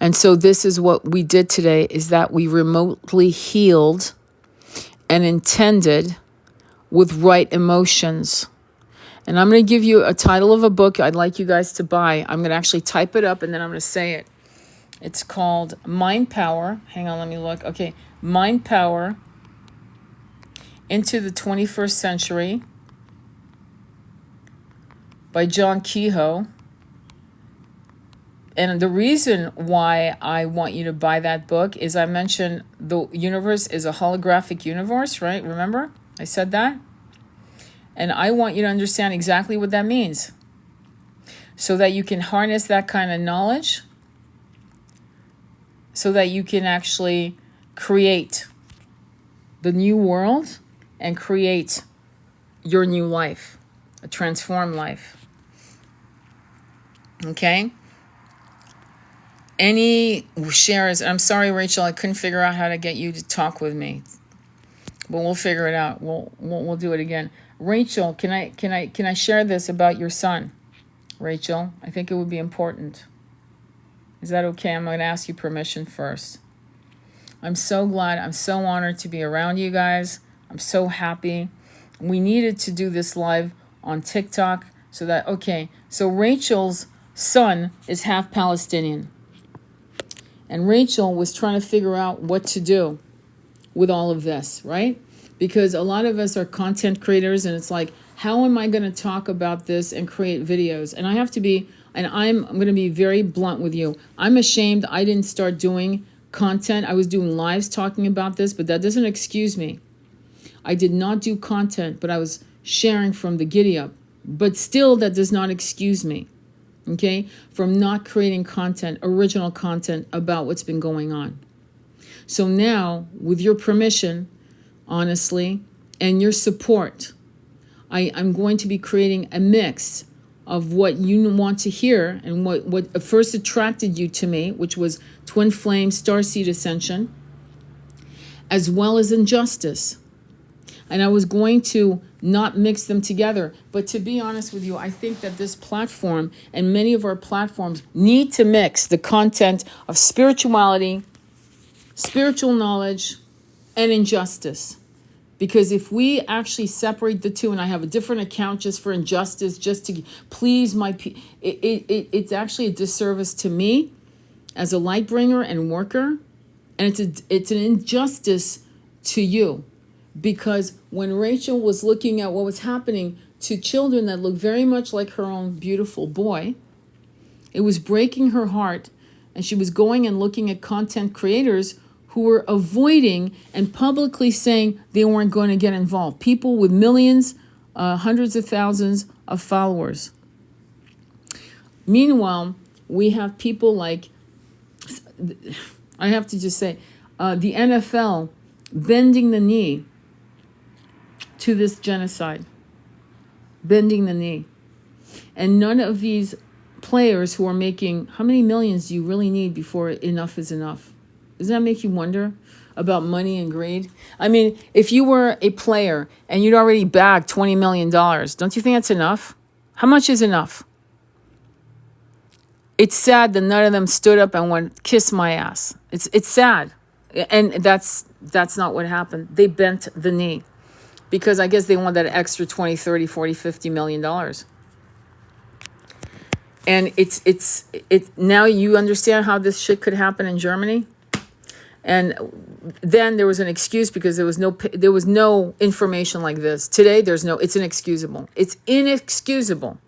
And so this is what we did today, is that we remotely healed and intended with right emotions. And I'm going to give you a title of a book I'd like you guys to buy. I'm going to actually type it up and then I'm going to say it. It's called Mind Power. Hang on, let me look. Okay, Mind Power into the 21st Century by John Kehoe. And the reason why I want you to buy that book is I mentioned the universe is a holographic universe, right? Remember? I said that? And I want you to understand exactly what that means so that you can harness that kind of knowledge so that you can actually create the new world and create your new life, a transformed life. Okay? Any shares? I'm sorry, Rachel, I couldn't figure out how to get you to talk with me, but we'll figure it out. We'll do it again. Rachel, can I share this about your son? Rachel, I think it would be important. Is that okay? I'm going to ask you permission first. I'm so glad. I'm so honored to be around you guys. I'm so happy. We needed to do this live on TikTok so that, okay, so Rachel's son is half Palestinian. And Rachel was trying to figure out what to do with all of this, right? Because a lot of us are content creators and it's like, how am I going to talk about this and create videos? And I have to be, and I'm going to be very blunt with you. I'm ashamed I didn't start doing content. I was doing lives talking about this, but that doesn't excuse me. I did not do content, but I was sharing from the Giddy Up. But still, that does not excuse me, okay, from not creating content, original content about what's been going on. So now, with your permission, honestly, and your support, I'm going to be creating a mix of what you want to hear and what first attracted you to me, which was Twin Flame Starseed Ascension, as well as Injustice. And I was going to not mix them together. But to be honest with you, I think that this platform and many of our platforms need to mix the content of spirituality, spiritual knowledge, and injustice. Because if we actually separate the two, and I have a different account just for injustice, just to please it's actually a disservice to me as a light bringer and worker, and it's an injustice to you. Because when Rachel was looking at what was happening to children that looked very much like her own beautiful boy, it was breaking her heart, and she was going and looking at content creators who were avoiding and publicly saying they weren't going to get involved. People with millions, hundreds of thousands of followers. Meanwhile, we have people like, I have to just say, the NFL bending the knee to this genocide. Bending the knee. And none of these players who are making, how many millions do you really need before enough is enough? Doesn't that make you wonder about money and greed? I mean, if you were a player and you'd already bagged $20 million, don't you think that's enough? How much is enough? It's sad that none of them stood up and went, kiss my ass. It's sad. And that's not what happened. They bent the knee because I guess they want that extra 20, 30, 40, 50 million dollars. And it's now you understand how this shit could happen in Germany. And then there was an excuse because there was no information like this. Today it's inexcusable. It's inexcusable.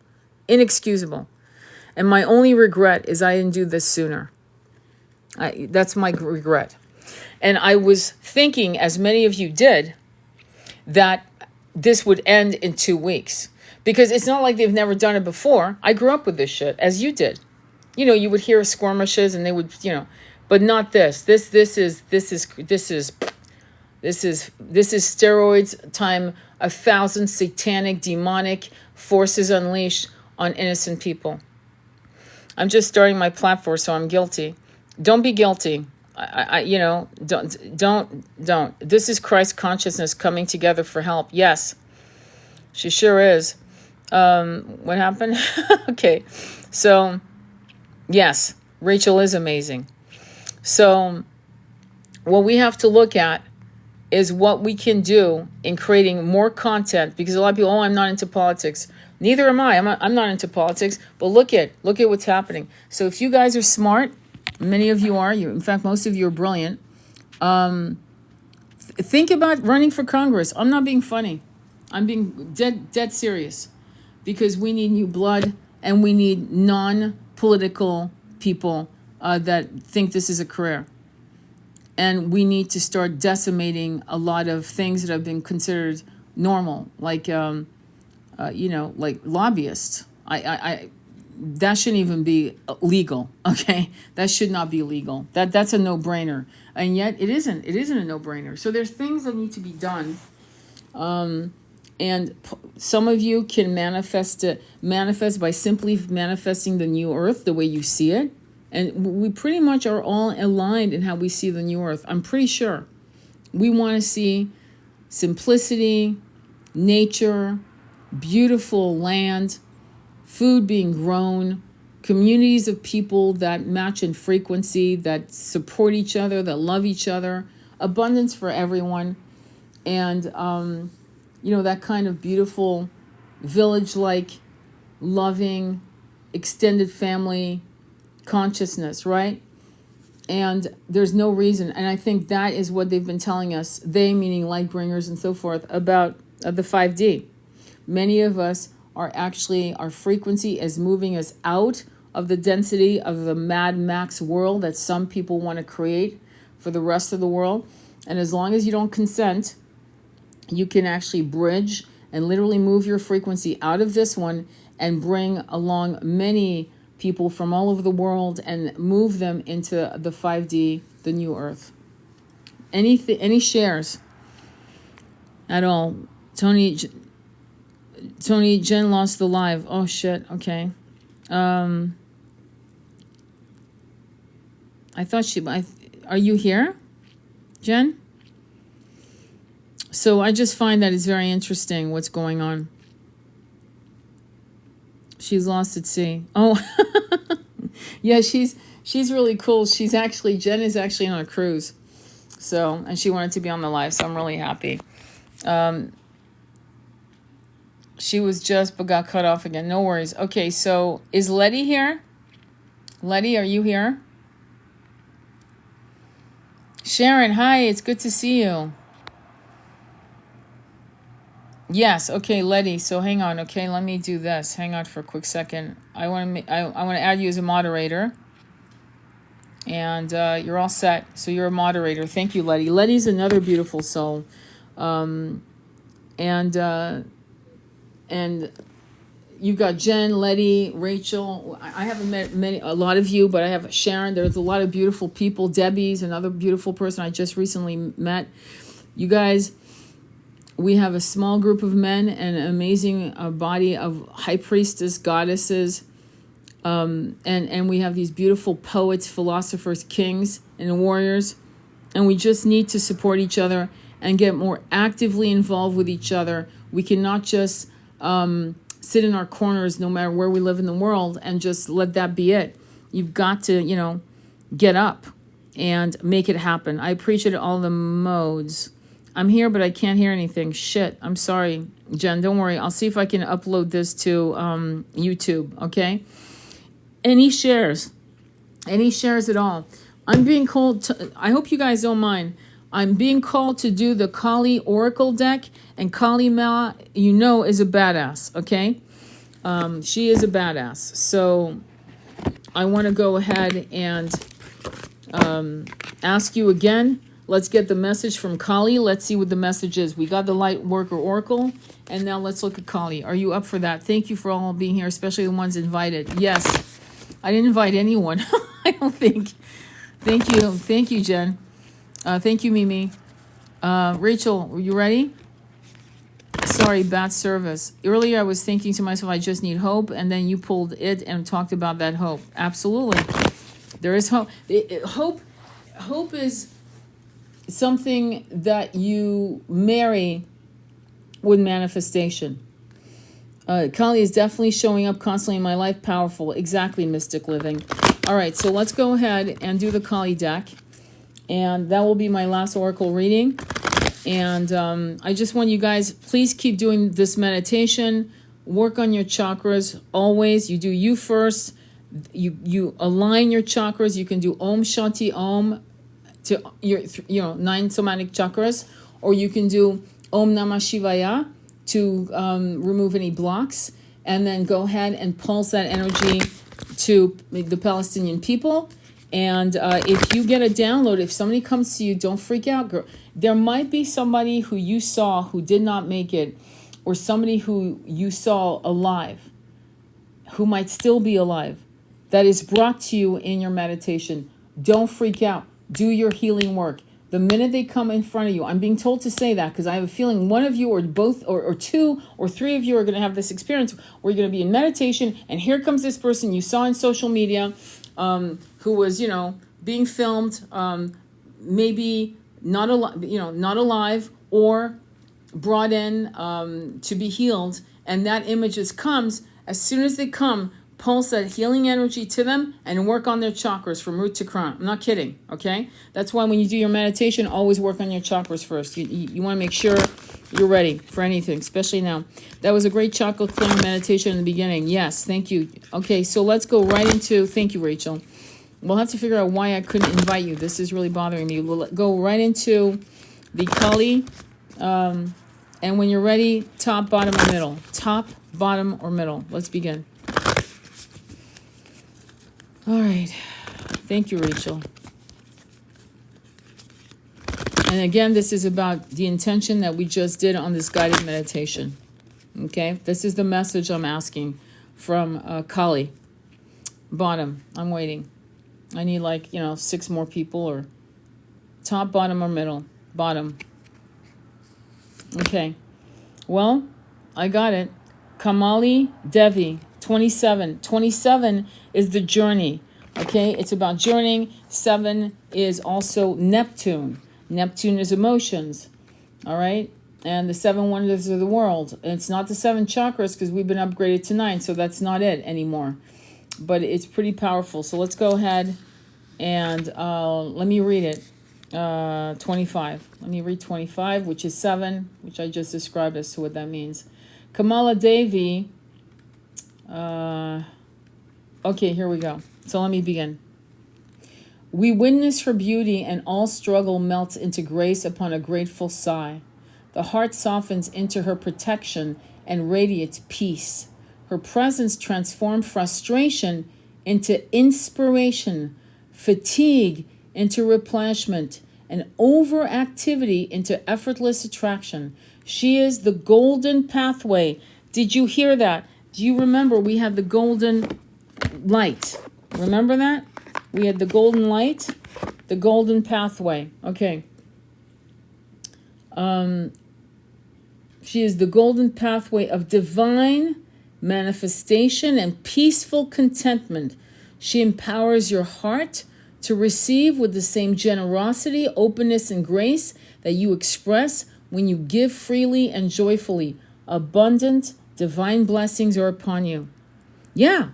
And my only regret is I didn't do this sooner. That's my regret. And I was thinking, as many of you did, that this would end in 2 weeks. Because it's not like they've never done it before. I grew up with this shit, as you did. You know, you would hear skirmishes and they would, but not this. This is steroids time 1,000 satanic, demonic forces unleashed on innocent people. I'm just starting my platform, so I'm guilty. Don't be guilty. Don't. This is Christ consciousness coming together for help. Yes, she sure is. What happened? Okay, so yes, Rachel is amazing. So what we have to look at is what we can do in creating more content, because a lot of people, I'm not into politics. Neither am I. I'm not into politics. But look at what's happening. So if you guys are smart, many of you are. In fact, most of you are brilliant. Think about running for Congress. I'm not being funny. I'm being dead serious, because we need new blood and we need non-political people that think this is a career. And we need to start decimating a lot of things that have been considered normal, like like lobbyists. That shouldn't even be legal. Okay, that should not be legal. That's a no-brainer, and yet it isn't. It isn't a no-brainer. So there's things that need to be done, and some of you can manifest by simply manifesting the new earth the way you see it, and we pretty much are all aligned in how we see the new earth. I'm pretty sure we want to see simplicity, nature, beautiful land, food being grown, communities of people that match in frequency, that support each other, that love each other, abundance for everyone, and that kind of beautiful village-like, loving, extended family consciousness, right? And there's no reason, and I think that is what they've been telling us, they meaning light bringers and so forth, about the 5D. Many of us are actually, our frequency is moving us out of the density of the Mad Max world that some people want to create for the rest of the world. And as long as you don't consent, you can actually bridge and literally move your frequency out of this one and bring along many people from all over the world and move them into the 5D, the new earth. Any shares at all? Tony, Jen lost the live. Oh shit. Okay. I thought are you here, Jen? So I just find that it's very interesting what's going on. She's lost at sea. Oh, yeah, she's really cool. Jen is actually on a cruise. So, and she wanted to be on the live, so I'm really happy. She was just, but got cut off again. No worries. Okay, so is Letty here? Letty, are you here? Sharon, hi, it's good to see you. Yes, okay, Letty. So hang on, okay, let me do this. Hang on for a quick second. I want to add you as a moderator. And you're all set. So you're a moderator. Thank you, Letty. Letty's another beautiful soul. And you've got Jen, Letty, Rachel. I haven't met a lot of you, but I have Sharon. There's a lot of beautiful people. Debbie's another beautiful person I just recently met. You guys, we have a small group of men and an amazing body of high priestess, goddesses, and we have these beautiful poets, philosophers, kings, and warriors. And we just need to support each other and get more actively involved with each other. We cannot just sit in our corners no matter where we live in the world and just let that be it. You've got to, get up and make it happen. I appreciate all the modes. I'm here, but I can't hear anything. Shit. I'm sorry, Jen. Don't worry. I'll see if I can upload this to YouTube, okay? Any shares at all. I'm being called I hope you guys don't mind. I'm being called to do the Kali Oracle deck, and Kali Ma, is a badass, okay? She is a badass. So I want to go ahead and ask you again. Let's get the message from Kali. Let's see what the message is. We got the Light Worker Oracle, and now let's look at Kali. Are you up for that? Thank you for all being here, especially the ones invited. Yes. I didn't invite anyone. I don't think. Thank you, Jen. Thank you, Mimi. Rachel, were you ready? Sorry, bad service. Earlier I was thinking to myself, I just need hope, and then you pulled it and talked about that hope. Absolutely. There is hope. Hope is something that you marry with manifestation. Kali is definitely showing up constantly in my life. Powerful. Exactly, Mystic Living. All right, so let's go ahead and do the Kali deck. And that will be my last oracle reading. And I just want you guys, please keep doing this meditation. Work on your chakras always. You do you first. You align your chakras. You can do Om Shanti Om to your 9 somatic chakras. Or you can do Om Namah Shivaya to remove any blocks, and then go ahead and pulse that energy to the Palestinian people. And if you get a download, if somebody comes to you, don't freak out, girl. There might be somebody who you saw who did not make it, or somebody who you saw alive, who might still be alive, that is brought to you in your meditation. Don't freak out. Do your healing work. The minute they come in front of you, I'm being told to say that because I have a feeling one of you or both or 2 or 3 of you are going to have this experience where you're going to be in meditation, and here comes this person you saw in social media who was, being filmed, maybe not alive or brought in to be healed, and that image just comes. As soon as they come, pulse that healing energy to them and work on their chakras from root to crown. I'm not kidding, okay? That's why when you do your meditation, always work on your chakras first. You want to make sure you're ready for anything, especially now. That was a great chakra clearing meditation in the beginning. Yes, thank you. Okay, so let's go right into, thank you, Rachel. We'll have to figure out why I couldn't invite you. This is really bothering me. We'll go right into the Kali. And when you're ready, top, bottom, or middle. Top, bottom, or middle. Let's begin. All right. Thank you, Rachel. And again, this is about the intention that we just did on this guided meditation. Okay? This is the message I'm asking from Kali. Bottom. I'm waiting. I need 6 more people, or top, bottom, or middle. Bottom. Okay. Well, I got it. Kamali Devi, 27. 27 is the journey. Okay? It's about journeying. 7 is also Neptune. Neptune is emotions. All right? and the 7 wonders of the world. And it's not the 7 chakras because we've been upgraded to 9, so that's not it anymore. But it's pretty powerful. So let's go ahead and let me read it. 25. Let me read 25, which is 7, which I just described as to what that means. Kamala Devi. Okay, here we go. So let me begin. We witness her beauty, and all struggle melts into grace upon a grateful sigh. The heart softens into her protection and radiates peace. Her presence transforms frustration into inspiration, fatigue into replenishment, and overactivity into effortless attraction. She is the golden pathway. Did you hear that? Do you remember we had the golden light? Remember that? We had the golden light, the golden pathway. Okay. She is the golden pathway of divine manifestation and peaceful contentment. She empowers your heart to receive with the same generosity, openness, and grace that you express when you give freely and joyfully. Abundant divine blessings are upon you. Yeah.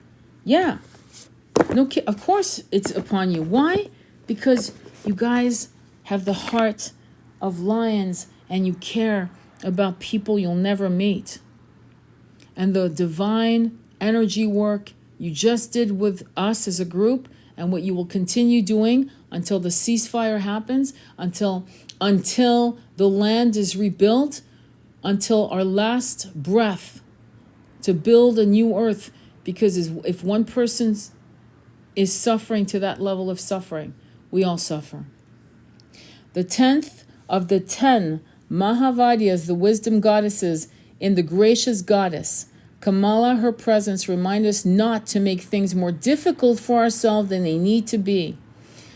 No, of course it's upon you. Why? Because you guys have the heart of lions and you care about people you'll never meet. And the divine energy work you just did with us as a group, and what you will continue doing until the ceasefire happens, until the land is rebuilt, until our last breath to build a new earth. Because if one person is suffering to that level of suffering, we all suffer. The 10th of the 10 Mahavadyas, the wisdom goddesses in the gracious goddess, Kamala, her presence, remind us not to make things more difficult for ourselves than they need to be.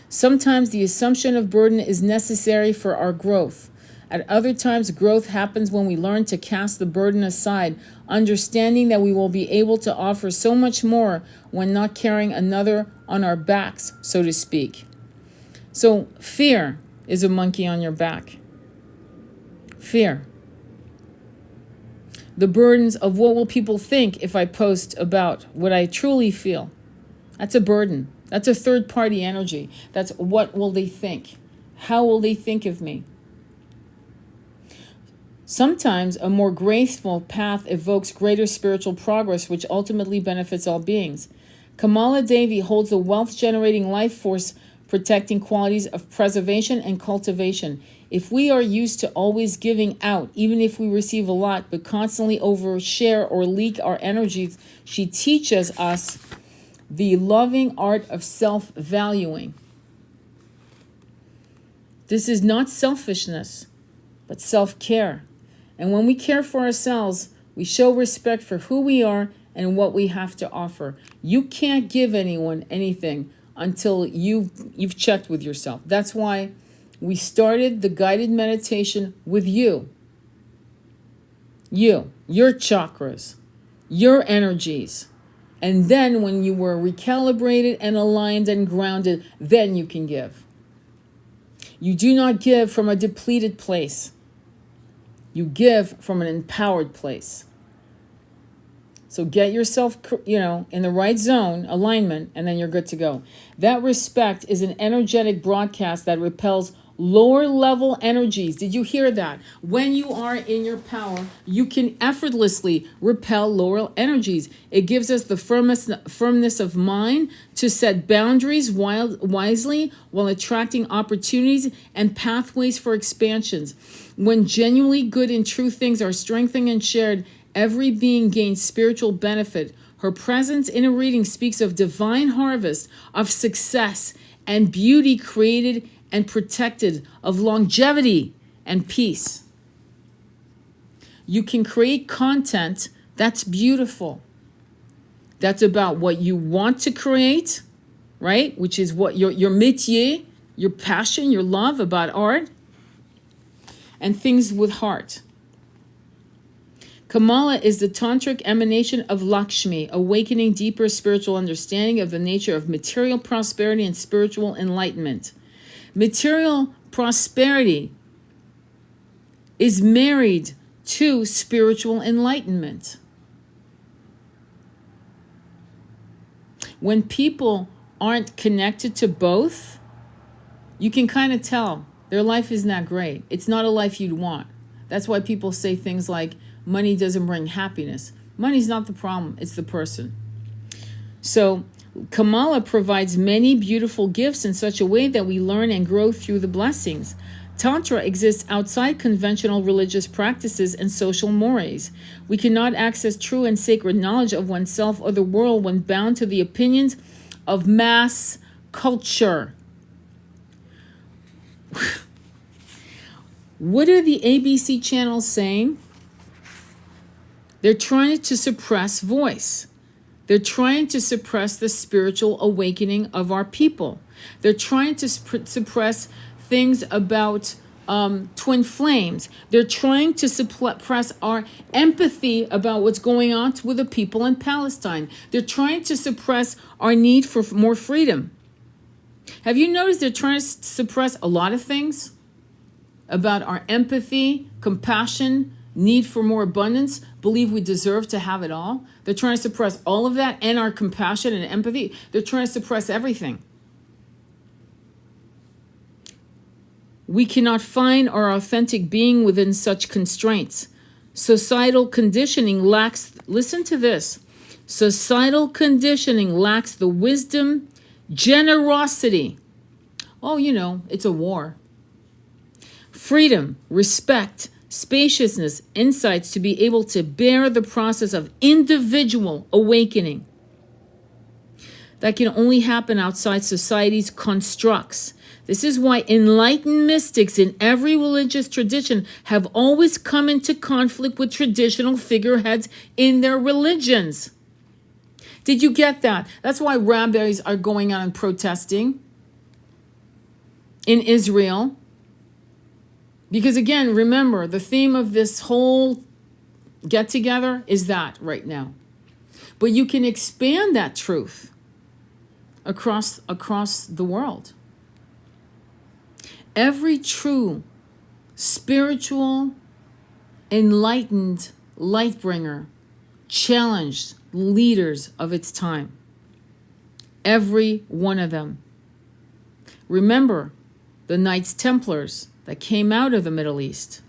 Sometimes the assumption of burden is necessary for our growth. At other times, growth happens when we learn to cast the burden aside, understanding that we will be able to offer so much more when not carrying another on our backs, so to speak. So fear is a monkey on your back. Fear. The burdens of what will people think if I post about what I truly feel. That's a burden. That's a third-party energy. That's what will they think? How will they think of me? Sometimes a more graceful path evokes greater spiritual progress, which ultimately benefits all beings. Kamala Devi holds the wealth-generating life force protecting qualities of preservation and cultivation. If we are used to always giving out, even if we receive a lot, but constantly overshare or leak our energies, she teaches us the loving art of self-valuing. This is not selfishness, but self-care. And when we care for ourselves, we show respect for who we are and what we have to offer. You can't give anyone anything until you've checked with yourself. That's why we started the guided meditation with you. Your chakras, your energies. And then when you were recalibrated and aligned and grounded, then you can give. You do not give from a depleted place. You give from an empowered place. So get yourself, in the right zone, alignment, and then you're good to go. That respect is an energetic broadcast that repels lower level energies. Did you hear that? When you are in your power, you can effortlessly repel lower energies. It gives us the firmness of mind to set boundaries wisely while attracting opportunities and pathways for expansions. When genuinely good and true things are strengthened and shared, every being gains spiritual benefit. Her presence in a reading speaks of divine harvest, of success and beauty created and protected, of longevity and peace. You can create content that's beautiful. That's about what you want to create, right? Which is what your métier, your passion, your love about art, and things with heart. Kamala is the tantric emanation of Lakshmi, awakening deeper spiritual understanding of the nature of material prosperity and spiritual enlightenment. Material prosperity is married to spiritual enlightenment. When people aren't connected to both, you can kind of tell their life is not great. It's not a life you'd want. That's why people say things like, money doesn't bring happiness. Money's not the problem, it's the person. So Kamala provides many beautiful gifts in such a way that we learn and grow through the blessings. Tantra exists outside conventional religious practices and social mores. We cannot access true and sacred knowledge of oneself or the world when bound to the opinions of mass culture. What are the ABC channels saying? They're trying to suppress voice. They're trying to suppress the spiritual awakening of our people. They're trying to suppress things about twin flames. They're trying to suppress our empathy about what's going on with the people in Palestine. They're trying to suppress our need for more freedom. Have you noticed they're trying to suppress a lot of things about our empathy, compassion, need for more abundance, believe we deserve to have it all? They're trying to suppress all of that and our compassion and empathy. They're trying to suppress everything. We cannot find our authentic being within such constraints. Societal conditioning lacks, listen to this, societal conditioning lacks the wisdom, generosity. Oh, you know, it's a war. Freedom, respect, spaciousness, insights to be able to bear the process of individual awakening. That can only happen outside society's constructs. This is why enlightened mystics in every religious tradition have always come into conflict with traditional figureheads in their religions. Did you get that? That's why rabbis are going out and protesting in Israel. Because again, remember, the theme of this whole get-together is that right now. But you can expand that truth across the world. Every true spiritual, enlightened light bringer challenged leaders of its time. Every one of them. Remember the Knights Templars that came out of the Middle East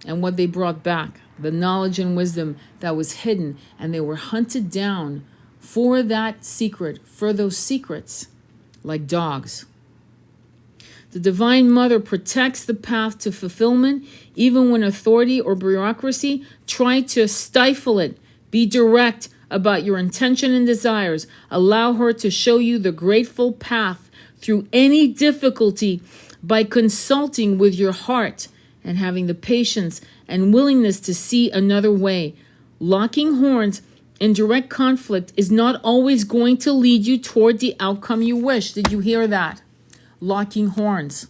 and what they brought back, the knowledge and wisdom that was hidden, and they were hunted down for that secret, for those secrets, like dogs. The Divine Mother protects the path to fulfillment, even when authority or bureaucracy try to stifle it. Be direct about your intention and desires. Allow her to show you the grateful path through any difficulty by consulting with your heart and having the patience and willingness to see another way. Locking horns in direct conflict is not always going to lead you toward the outcome you wish. Did you hear that? Locking horns.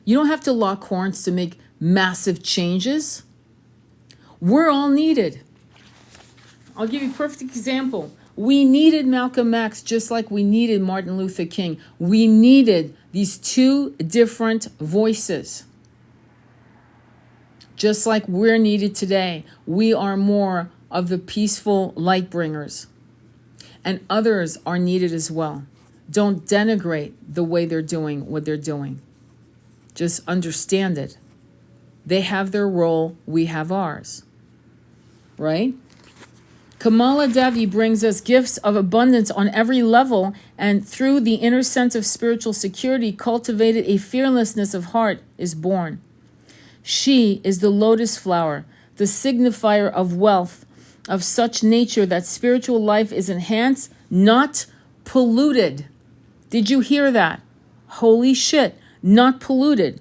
You don't have to lock horns to make massive changes. We're all needed. I'll give you a perfect example. We needed Malcolm X just like we needed Martin Luther King. We needed these two different voices. Just like we're needed today. We are more of the peaceful light bringers. And others are needed as well. Don't denigrate the way they're doing what they're doing. Just understand it. They have their role, we have ours. Right? Kamala Devi brings us gifts of abundance on every level, and through the inner sense of spiritual security cultivated, a fearlessness of heart is born. She is the lotus flower, the signifier of wealth, of such nature that spiritual life is enhanced, not polluted. Did you hear that? Holy shit, not polluted.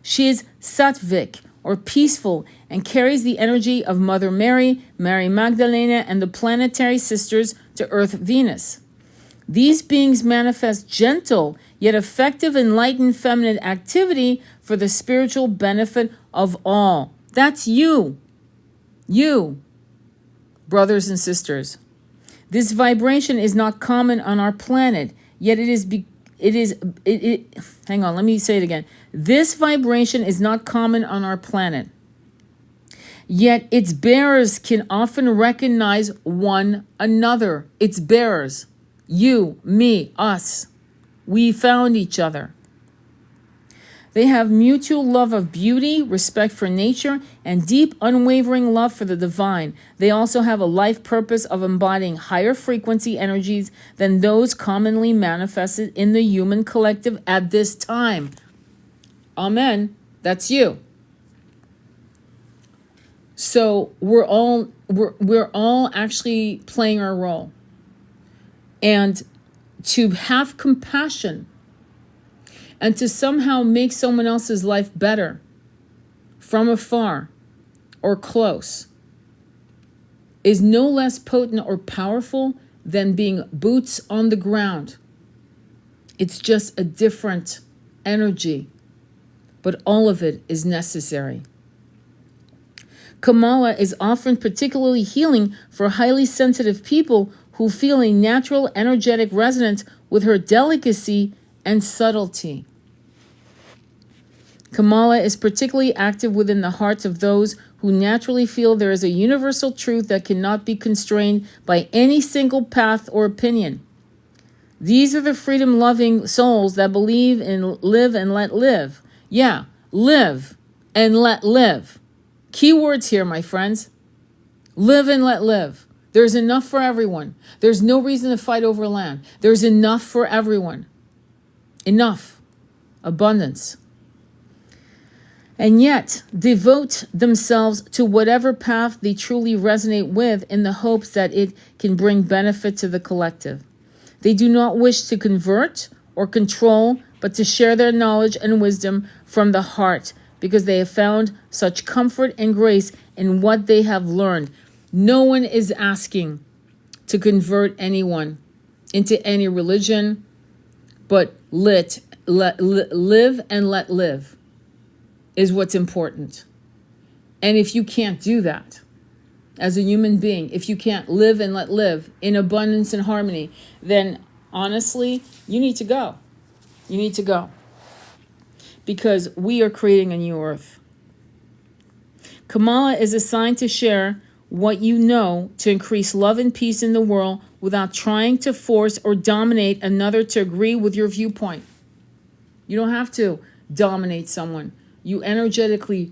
She is sattvic, or peaceful, and carries the energy of Mother Mary, Mary Magdalena, and the planetary sisters to Earth Venus. These beings manifest gentle, yet effective, enlightened feminine activity for the spiritual benefit of all. That's you. You, brothers and sisters. This vibration is not common on our planet, yet it hang on, let me say it again. This vibration is not common on our planet. Yet its bearers can often recognize one another. Its bearers, you, me, us. We found each other. They have mutual love of beauty, respect for nature, and deep, unwavering love for the divine. They also have a life purpose of embodying higher frequency energies than those commonly manifested in the human collective at this time. Amen. That's you. So we're all actually playing our role. And to have compassion and to somehow make someone else's life better from afar or close is no less potent or powerful than being boots on the ground. It's just a different energy, but all of it is necessary. Kamala is often particularly healing for highly sensitive people who feel a natural energetic resonance with her delicacy and subtlety. Kamala is particularly active within the hearts of those who naturally feel there is a universal truth that cannot be constrained by any single path or opinion. These are the freedom-loving souls that believe in live and let live. Yeah, live and let live. Key words here, my friends. Live and let live. There's enough for everyone. There's no reason to fight over land. There's enough for everyone. Enough. Abundance. And yet, devote themselves to whatever path they truly resonate with in the hopes that it can bring benefit to the collective. They do not wish to convert or control, but to share their knowledge and wisdom from the heart, because they have found such comfort and grace in what they have learned. No one is asking to convert anyone into any religion, but live and let live is what's important. And if you can't do that as a human being, if you can't live and let live in abundance and harmony, then honestly, you need to go. You need to go. Because we are creating a new earth. Kamala is assigned to share what you know to increase love and peace in the world without trying to force or dominate another to agree with your viewpoint. You don't have to dominate someone. You energetically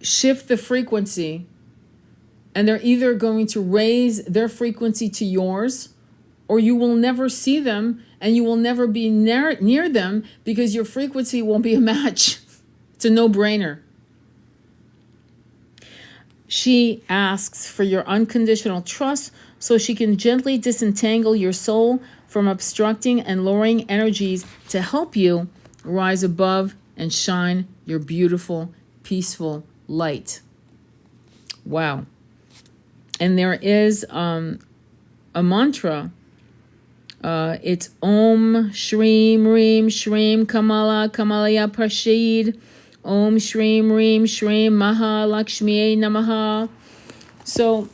shift the frequency, and they're either going to raise their frequency to yours, or you will never see them and you will never be near them because your frequency won't be a match. It's a no-brainer. She asks for your unconditional trust so she can gently disentangle your soul from obstructing and lowering energies to help you rise above and shine your beautiful, peaceful light. Wow. And there is a mantra. It's Om Shreem Reem Shreem Kamala Kamalaya Prashid. Om Shreem Reem Shreem Maha Lakshmi Namaha. So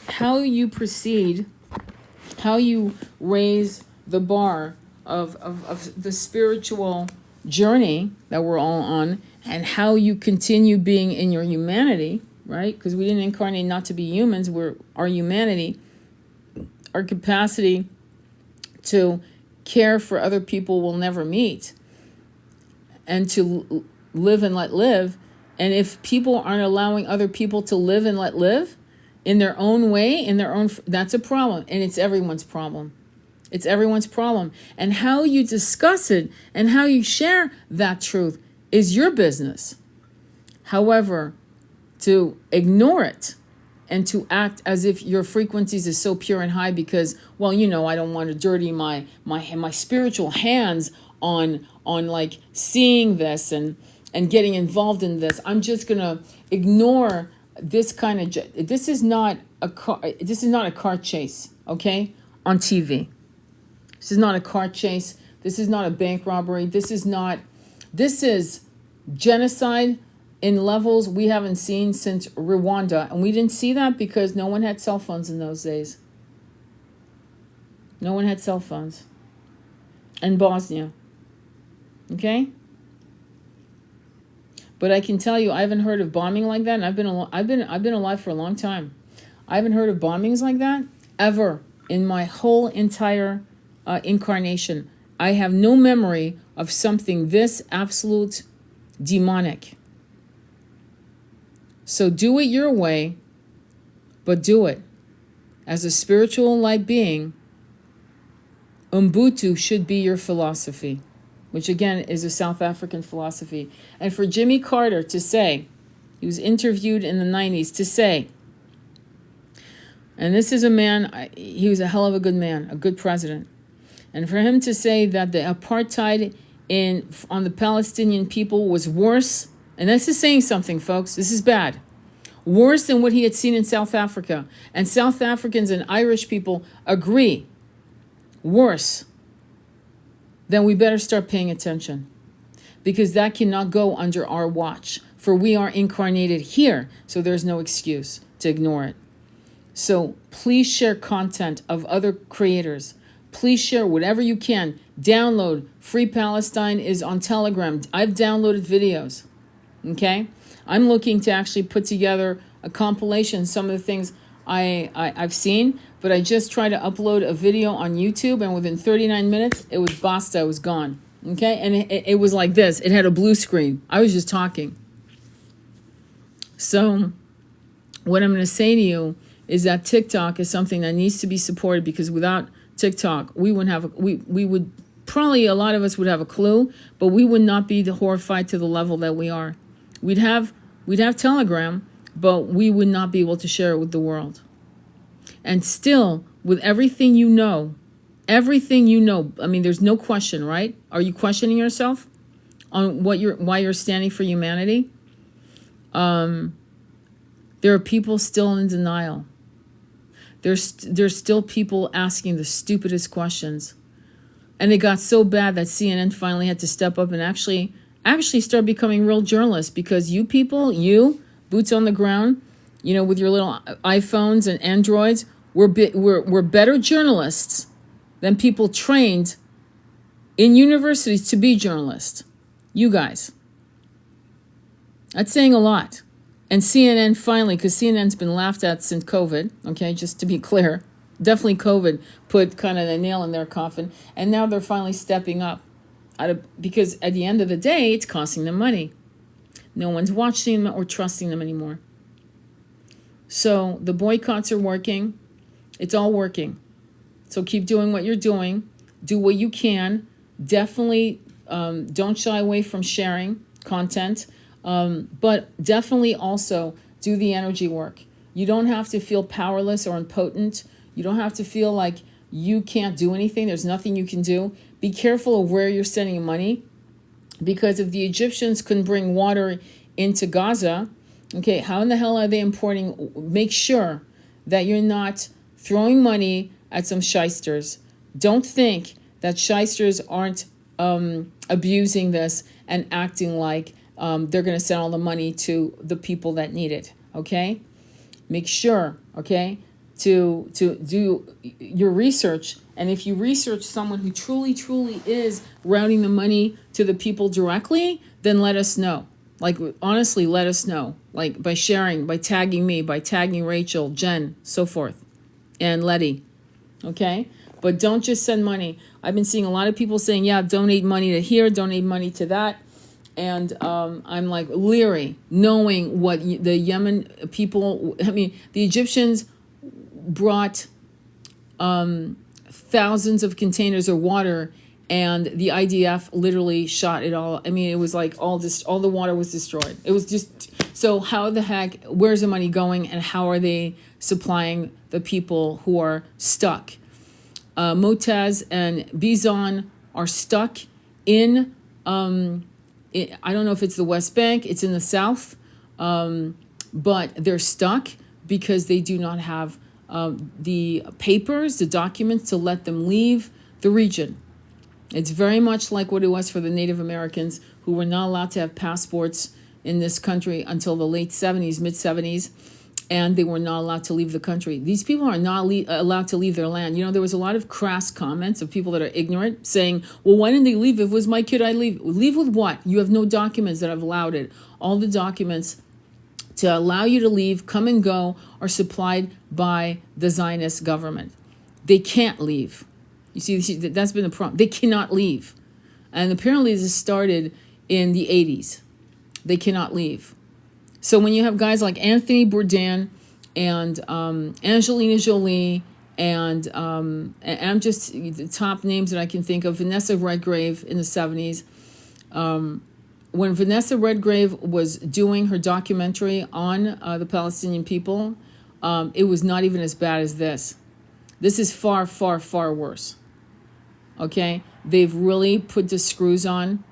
how you proceed, how you raise the bar of the spiritual journey that we're all on, and how you continue being in your humanity, right? Because we didn't incarnate not to be humans. We're our humanity, our capacity to care for other people will never meet, and to live and let live. And if people aren't allowing other people to live and let live in their own way, in their own, that's a problem. And it's everyone's problem. It's everyone's problem. And how you discuss it and how you share that truth is your business. However, to ignore it and to act as if your frequencies is so pure and high because, well, you know, I don't want to dirty my spiritual hands on like seeing this and getting involved in this. I'm just going to ignore this kind of, this is not a car chase, okay? On TV. This is not a car chase. This is not a bank robbery. This is genocide in levels we haven't seen since Rwanda. And we didn't see that because no one had cell phones in those days. No one had cell phones. and Bosnia. Okay? But I can tell you, I haven't heard of bombing like that, and I've been alive for a long time. I haven't heard of bombings like that ever in my whole entire incarnation. I have no memory of something this absolute demonic. So do it your way, but do it. As a spiritual light being, Ubuntu should be your philosophy, which again is a South African philosophy. And for Jimmy Carter to say, he was interviewed in the 90s, to say, and this is a man, he was a hell of a good man, a good president. And for him to say that the apartheid on the Palestinian people was worse, and this is saying something, folks, this is bad, worse than what he had seen in South Africa. And South Africans and Irish people agree, worse, then we better start paying attention. Because that cannot go under our watch. For we are incarnated here, so there's no excuse to ignore it. So please share content of other creators. Please share whatever you can. Download. Free Palestine is on Telegram. I've downloaded videos. Okay? I'm looking to actually put together a compilation, some of the things I've seen, but I just tried to upload a video on YouTube, and within 39 minutes, it was basta, it was gone. Okay? And it was like this. It had a blue screen. I was just talking. So what I'm going to say to you is that TikTok is something that needs to be supported, because without TikTok, we wouldn't have we would probably, a lot of us would have a clue, but we would not be horrified to the level that we are. We'd have Telegram, but we would not be able to share it with the world. And still, with everything you know, I mean, there's no question, right? Are you questioning yourself on why you're standing for humanity? There are people still in denial. There's still people asking the stupidest questions. And it got so bad that CNN finally had to step up and actually start becoming real journalists, because you people, boots on the ground, with your little iPhones and Androids, we're better journalists than people trained in universities to be journalists. You guys. That's saying a lot. And CNN finally, because CNN's been laughed at since COVID, okay, just to be clear, definitely COVID put kind of a nail in their coffin, and now they're finally stepping up, because at the end of the day, it's costing them money. No one's watching them or trusting them anymore. So the boycotts are working. It's all working. So keep doing what you're doing. Do what you can. Definitely don't shy away from sharing content. But definitely also do the energy work. You don't have to feel powerless or impotent. You don't have to feel like you can't do anything. There's nothing you can do. Be careful of where you're sending money, because if the Egyptians couldn't bring water into Gaza, okay, how in the hell are they importing? Make sure that you're not throwing money at some shysters. Don't think that shysters aren't abusing this and acting like they're going to send all the money to the people that need it, okay? Make sure, okay, to do your research. And if you research someone who truly is routing the money to the people directly, then let us know. Like, honestly, let us know. Like, by sharing, by tagging me, by tagging Rachel, Jen, so forth, and Letty, okay? But don't just send money. I've been seeing a lot of people saying, yeah, donate money to here, donate money to that. And I'm like leery, knowing what the Yemen people, the Egyptians brought thousands of containers of water, and the IDF literally shot it all. It was like all the water was destroyed. It was just, so how the heck, where's the money going, and how are they supplying the people who are stuck? Motaz and Bizon are stuck in, I don't know if it's the West Bank, it's in the south, but they're stuck because they do not have the papers, the documents to let them leave the region. It's very much like what it was for the Native Americans, who were not allowed to have passports in this country until the late 70s, mid 70s. and they were not allowed to leave the country. These people are not allowed to leave their land. You know, there was a lot of crass comments of people that are ignorant saying, well, why didn't they leave? If it was my kid, I'd leave. Leave with what? You have no documents that have allowed it. All the documents to allow you to leave, come and go, are supplied by the Zionist government. They can't leave. You see, that's been the problem. They cannot leave. And apparently this started in the 80s. They cannot leave. So when you have guys like Anthony Bourdain and Angelina Jolie and I'm just the top names that I can think of, Vanessa Redgrave in the 70s. When Vanessa Redgrave was doing her documentary on the Palestinian people, it was not even as bad as this. This is far, far, far worse. Okay? They've really put the screws on.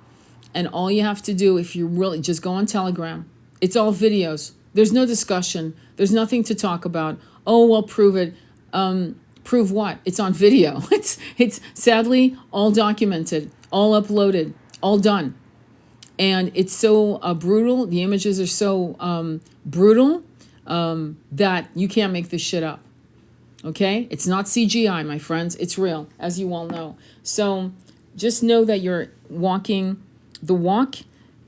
And all you have to do, if you really, just go on Telegram. It's all videos. There's no discussion. There's nothing to talk about. Oh, well, prove it. Prove what? It's on video. It's sadly all documented, all uploaded, all done. And it's so brutal. The images are so brutal that you can't make this shit up. Okay? It's not CGI, my friends. It's real, as you all know. So just know that you're walking the walk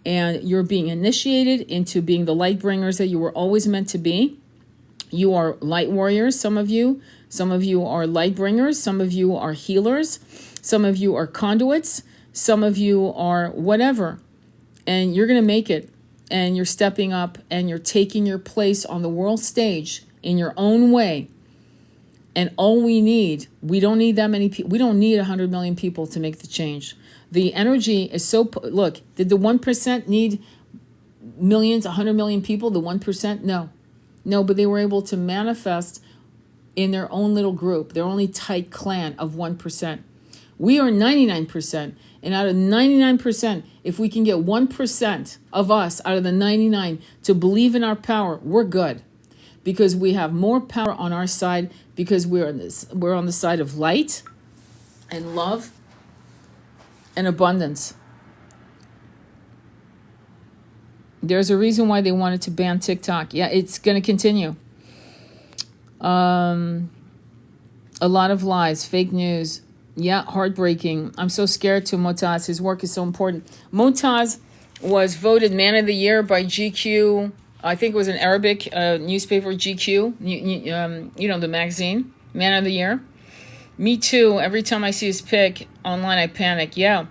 and you're being initiated into being the light bringers that you were always meant to be. You are light warriors, some of you. Some of you are light bringers. Some of you are healers. Some of you are conduits. Some of you are whatever. And you're going to make it. And you're stepping up and you're taking your place on the world stage in your own way. And all we don't need that many people. We don't need 100 million people to make the change. The energy is so, look, did the 1% need millions, 100 million people, the 1%? No, but they were able to manifest in their own little group, their only tight clan of 1%. We are 99%. And out of 99%, if we can get 1% of us out of the 99 to believe in our power, we're good. Because we have more power on our side, because we're on the side of light and love and abundance. There's a reason why they wanted to ban TikTok. Yeah, it's going to continue. A lot of lies, fake news. Yeah, heartbreaking. I'm so scared to Motaz. His work is so important. Motaz was voted Man of the Year by GQ. I think it was an Arabic newspaper, GQ. You know, the magazine. Man of the Year. Me too. Every time I see his pic online, I panic. Yeah.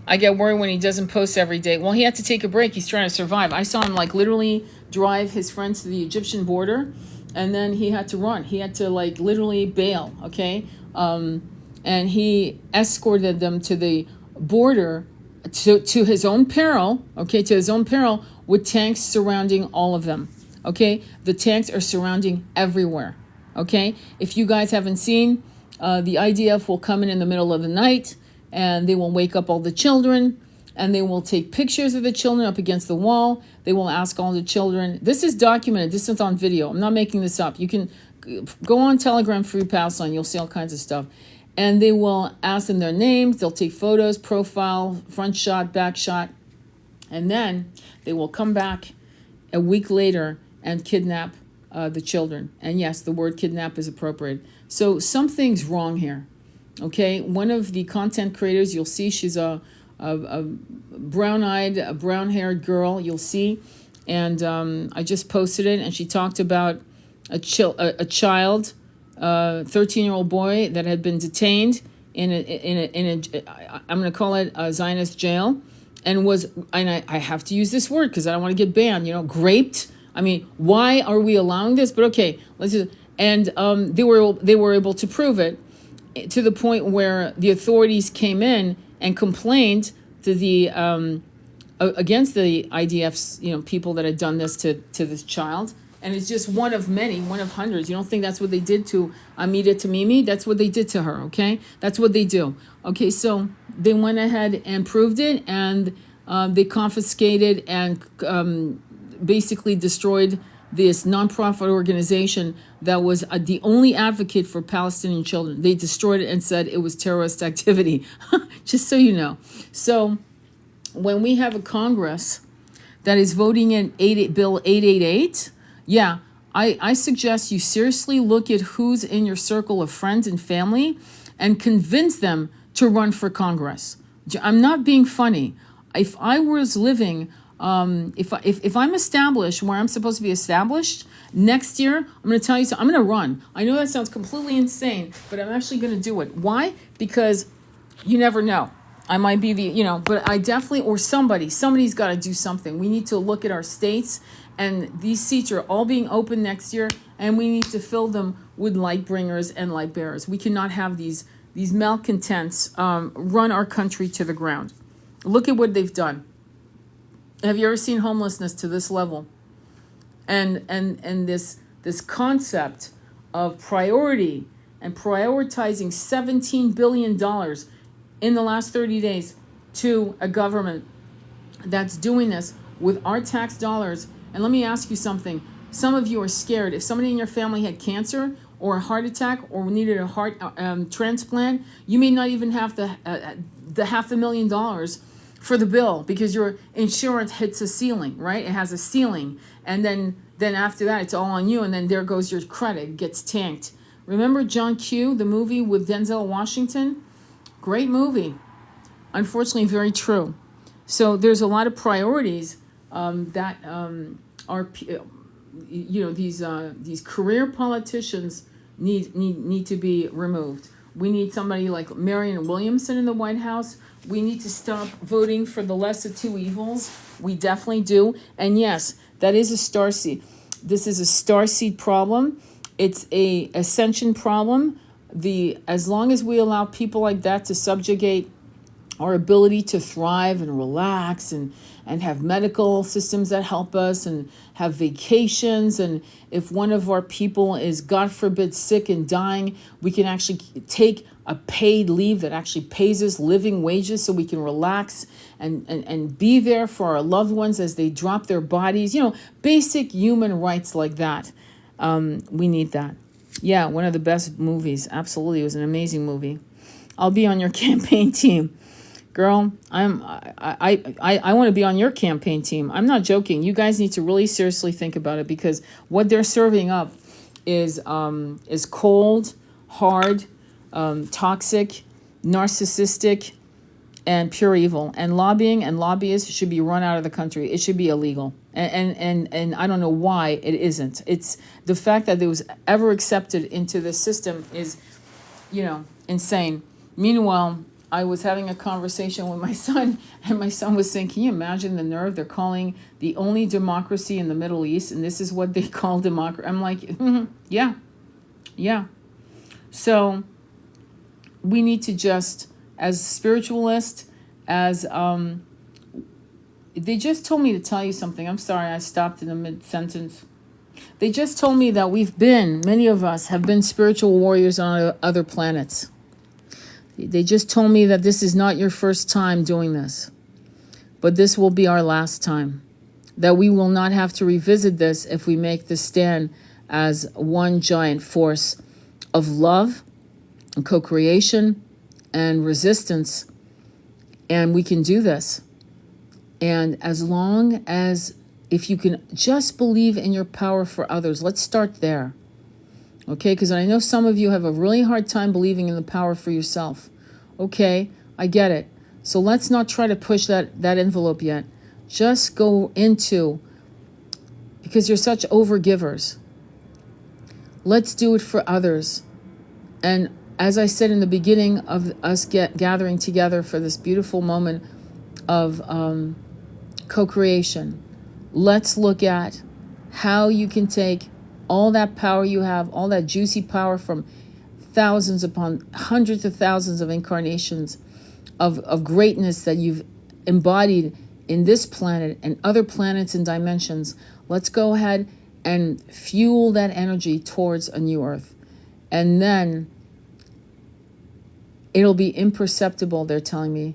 I get worried when he doesn't post every day. Well, he had to take a break. He's trying to survive. I saw him like literally drive his friends to the Egyptian border, and then he had to run. He had to like literally bail, okay? And he escorted them to the border to his own peril, okay, to his own peril, with tanks surrounding all of them, okay? The tanks are surrounding everywhere, okay? If you guys haven't seen, the IDF will come in the middle of the night, and they will wake up all the children, and they will take pictures of the children up against the wall. They will ask all the children. This is documented. This is on video. I'm not making this up. You can go on Telegram Free Palestine. You'll see all kinds of stuff. And they will ask them their names. They'll take photos, profile, front shot, back shot. And then they will come back a week later and kidnap the children. And yes, the word kidnap is appropriate. So something's wrong here. Okay, one of the content creators, you'll see she's a brown-eyed, brown-haired girl, you'll see. And I just posted it, and she talked about a child, 13-year-old boy that had been detained in a I'm going to call it a Zionist jail, and I have to use this word because I don't want to get banned, raped. I mean, why are we allowing this? But okay, let's just, and they were able to prove it, to the point where the authorities came in and complained to the against the IDF's people that had done this to this child. And it's just one of many, one of hundreds. You don't think that's what they did to Amida Tamimi? That's what they did to her, okay? That's what they do. Okay, so they went ahead and proved it, and they confiscated and basically destroyed this nonprofit organization that was the only advocate for Palestinian children. They destroyed it and said it was terrorist activity, just so you know. So when we have a Congress that is voting in Bill 888, yeah, I suggest you seriously look at who's in your circle of friends and family and convince them to run for Congress. I'm not being funny. If I was living, if I'm established where I'm supposed to be established, next year, I'm going to tell you something. I'm going to run. I know that sounds completely insane, but I'm actually going to do it. Why? Because you never know. I might be but I definitely, or somebody's got to do something. We need to look at our states, and these seats are all being open next year, and we need to fill them with light bringers and light bearers. We cannot have these malcontents run our country to the ground. Look at what they've done. Have you ever seen homelessness to this level? And this concept of priority and prioritizing $17 billion in the last 30 days to a government that's doing this with our tax dollars. And let me ask you something. Some of you are scared. If somebody in your family had cancer or a heart attack or needed a heart transplant, you may not even have the $500,000 for the bill because your insurance hits a ceiling, right? It has a ceiling. And then after that, it's all on you. And then there goes your credit, gets tanked. Remember John Q, the movie with Denzel Washington? Great movie. Unfortunately, very true. So there's a lot of priorities that are, these career politicians need to be removed. We need somebody like Marianne Williamson in the White House. We need to stop voting for the less of two evils. We definitely do. And yes, that is a starseed. This is a starseed problem. It's a ascension problem. As long as we allow people like that to subjugate our ability to thrive and relax and have medical systems that help us and have vacations, and if one of our people is, God forbid, sick and dying, we can actually take a paid leave that actually pays us living wages so we can relax and be there for our loved ones as they drop their bodies. Basic human rights like that. We need that. Yeah, one of the best movies. Absolutely. It was an amazing movie. I'll be on your campaign team. Girl, I want to be on your campaign team. I'm not joking. You guys need to really seriously think about it, because what they're serving up is cold, hard, toxic, narcissistic, and pure evil. And lobbying and lobbyists should be run out of the country. It should be illegal. And I don't know why it isn't. It's the fact that it was ever accepted into the system is, insane. Meanwhile, I was having a conversation with my son, and my son was saying, can you imagine the nerve? They're calling the only democracy in the Middle East, and this is what they call democracy. I'm like, yeah. So we need to just, as spiritualists, as they just told me to tell you something. I'm sorry, I stopped in the mid-sentence. They just told me that many of us have been spiritual warriors on other planets. They just told me that this is not your first time doing this, but this will be our last time. That we will not have to revisit this if we make the stand as one giant force of love and co-creation and resistance. And we can do this. And as long as, if you can just believe in your power for others, let's start there. Okay, because I know some of you have a really hard time believing in the power for yourself. Okay, I get it. So let's not try to push that envelope yet. Just go into, because you're such overgivers. Let's do it for others. And as I said in the beginning of us gathering together for this beautiful moment of co-creation, let's look at how you can take all that power you have, all that juicy power from thousands upon hundreds of thousands of incarnations of greatness that you've embodied in this planet and other planets and dimensions. Let's go ahead and fuel that energy towards a new earth. And then it'll be imperceptible, they're telling me,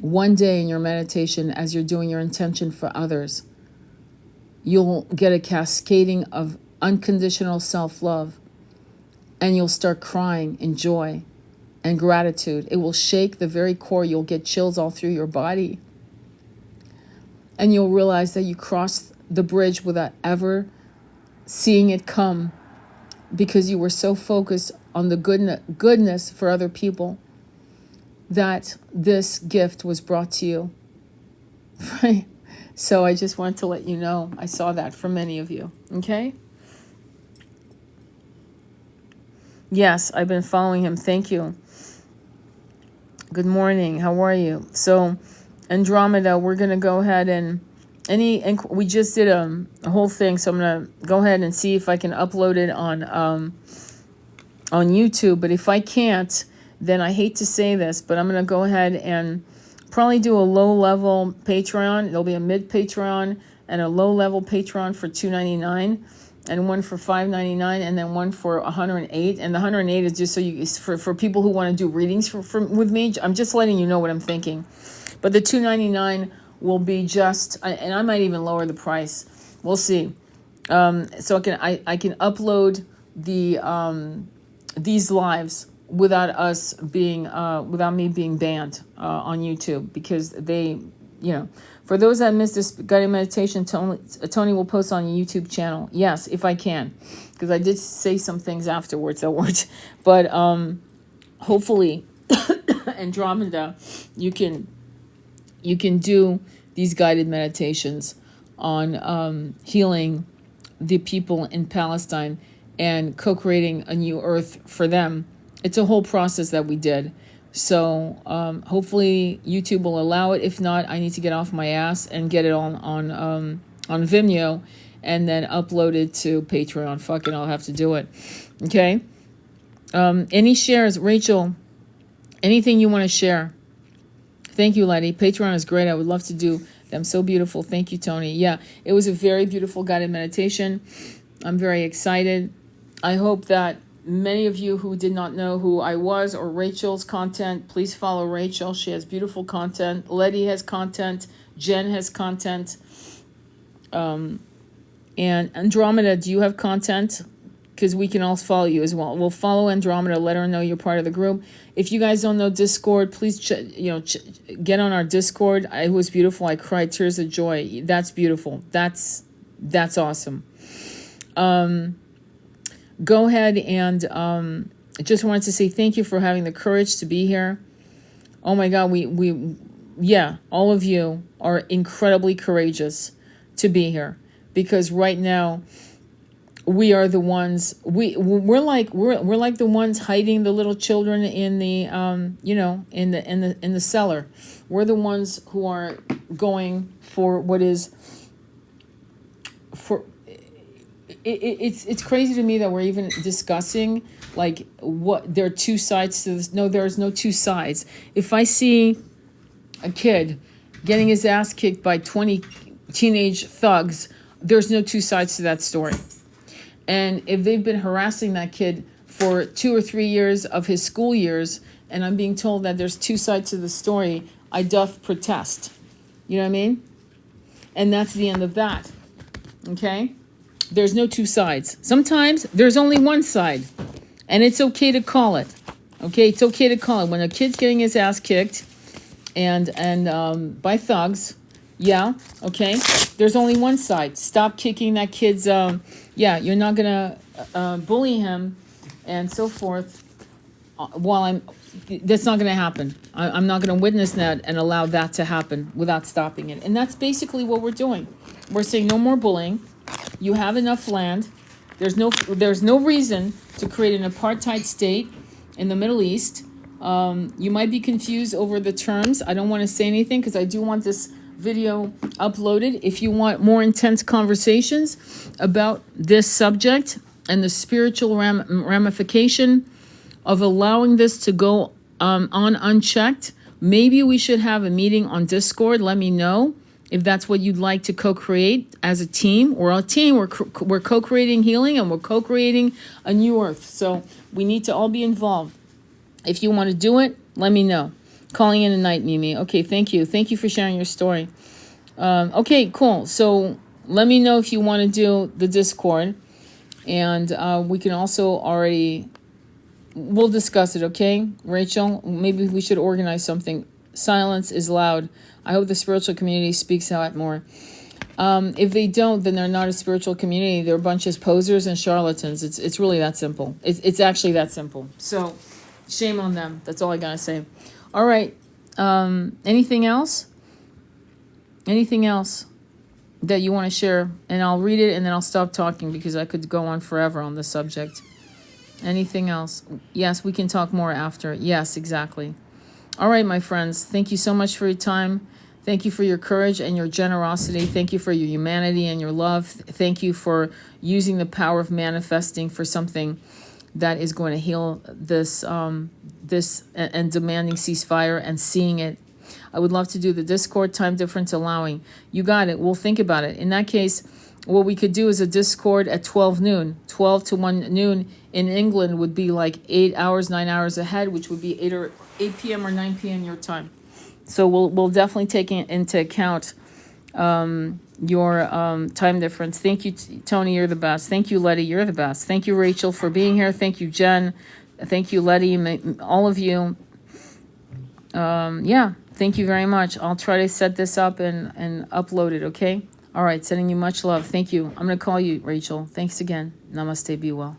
one day in your meditation as you're doing your intention for others. You'll get a cascading of unconditional self-love, and you'll start crying in joy and gratitude. It will shake the very core. You'll get chills all through your body. And you'll realize that you crossed the bridge without ever seeing it come because you were so focused on the goodness for other people that this gift was brought to you. Right? So I just wanted to let you know I saw that for many of you. Okay? Yes, I've been following him. Thank you. Good morning. How are you? So Andromeda, we're going to go ahead and we just did a whole thing, so I'm going to go ahead and see if I can upload it on YouTube. But if I can't, then I hate to say this, but I'm going to go ahead and probably do a low-level Patreon. There'll be a mid-Patreon and a low-level Patreon for $2.99, and one for $5.99, and then one for $108. And the $108 is just so you for people who want to do readings with me. I'm just letting you know what I'm thinking. But the $2.99 will be just, and I might even lower the price. We'll see. So I can upload these lives without us being without me being banned on YouTube, because they, for those that missed this guided meditation, Tony will post on your YouTube channel. Yes, if I can, because I did say some things afterwards that weren't. But hopefully, Andromeda, you can do these guided meditations on healing the people in Palestine and co-creating a new earth for them. It's a whole process that we did. So hopefully YouTube will allow it. If not, I need to get off my ass and get it on Vimeo and then upload it to Patreon. Fucking, I'll have to do it. Okay? Any shares? Rachel, anything you want to share? Thank you, Letty. Patreon is great. I would love to do them. So beautiful. Thank you, Tony. Yeah, it was a very beautiful guided meditation. I'm very excited. I hope that many of you who did not know who I was or Rachel's content, please follow Rachel. She has beautiful content. Letty has content. Jen has content. And Andromeda, do you have content? Because we can all follow you as well. We'll follow Andromeda. Let her know you're part of the group. If you guys don't know Discord, please get on our Discord. It was beautiful. I cried tears of joy. That's beautiful. That's awesome. Go ahead and just wanted to say thank you for having the courage to be here. Oh my God, all of you are incredibly courageous to be here, because right now we are the ones we're like the ones hiding the little children in the in the cellar. We're the ones who are going for what is for. It's crazy to me that we're even discussing like what there are two sides to this. No, there's no two sides. If I see a kid getting his ass kicked by 20 teenage thugs, there's no two sides to that story. And if they've been harassing that kid for 2 or 3 years of his school years, and I'm being told that there's two sides to the story, I doth protest. You know what I mean? And that's the end of that. Okay? There's no two sides. Sometimes there's only one side, and it's okay to call it. Okay, it's okay to call it. When a kid's getting his ass kicked and by thugs, yeah, okay, there's only one side. Stop kicking that kid's, you're not going to bully him and so forth that's not going to happen. I'm not going to witness that and allow that to happen without stopping it. And that's basically what we're doing. We're saying no more bullying. You have enough land. There's no reason to create an apartheid state in the Middle East. You might be confused over the terms. I don't want to say anything because I do want this video uploaded. If you want more intense conversations about this subject and the spiritual ramification of allowing this to go on unchecked, maybe we should have a meeting on Discord. Let me know if that's what you'd like to co-create as a team. We're a team. We're co-creating healing, and we're co-creating a new earth. So we need to all be involved. If you want to do it, let me know. Calling in tonight, Mimi. Okay, thank you. Thank you for sharing your story. Okay, cool. So let me know if you want to do the Discord. And we can also we'll discuss it, okay? Rachel, maybe we should organize something. Silence is loud. I hope the spiritual community speaks out more. If they don't, then they're not a spiritual community. They're a bunch of posers and charlatans. It's really that simple. It's actually that simple. So, shame on them. That's all I gotta say. All right. Anything else? Anything else that you want to share? And I'll read it and then I'll stop talking because I could go on forever on this subject. Anything else? Yes, we can talk more after. Yes, exactly. All right, my friends. Thank you so much for your time. Thank you for your courage and your generosity. Thank you for your humanity and your love. Thank you for using the power of manifesting for something that is going to heal this and demanding ceasefire and seeing it. I would love to do the Discord time difference allowing. You got it. We'll think about it. In that case, what we could do is a Discord at 12 noon. 12 to 1 noon in England would be like 8 hours, 9 hours ahead, which would be 8 p.m. or 9 p.m. your time. So we'll definitely take into account your time difference. Thank you, Tony. You're the best. Thank you, Letty. You're the best. Thank you, Rachel, for being here. Thank you, Jen. Thank you, Letty. All of you. Yeah. Thank you very much. I'll try to set this up and upload it. Okay. All right. Sending you much love. Thank you. I'm going to call you, Rachel. Thanks again. Namaste. Be well.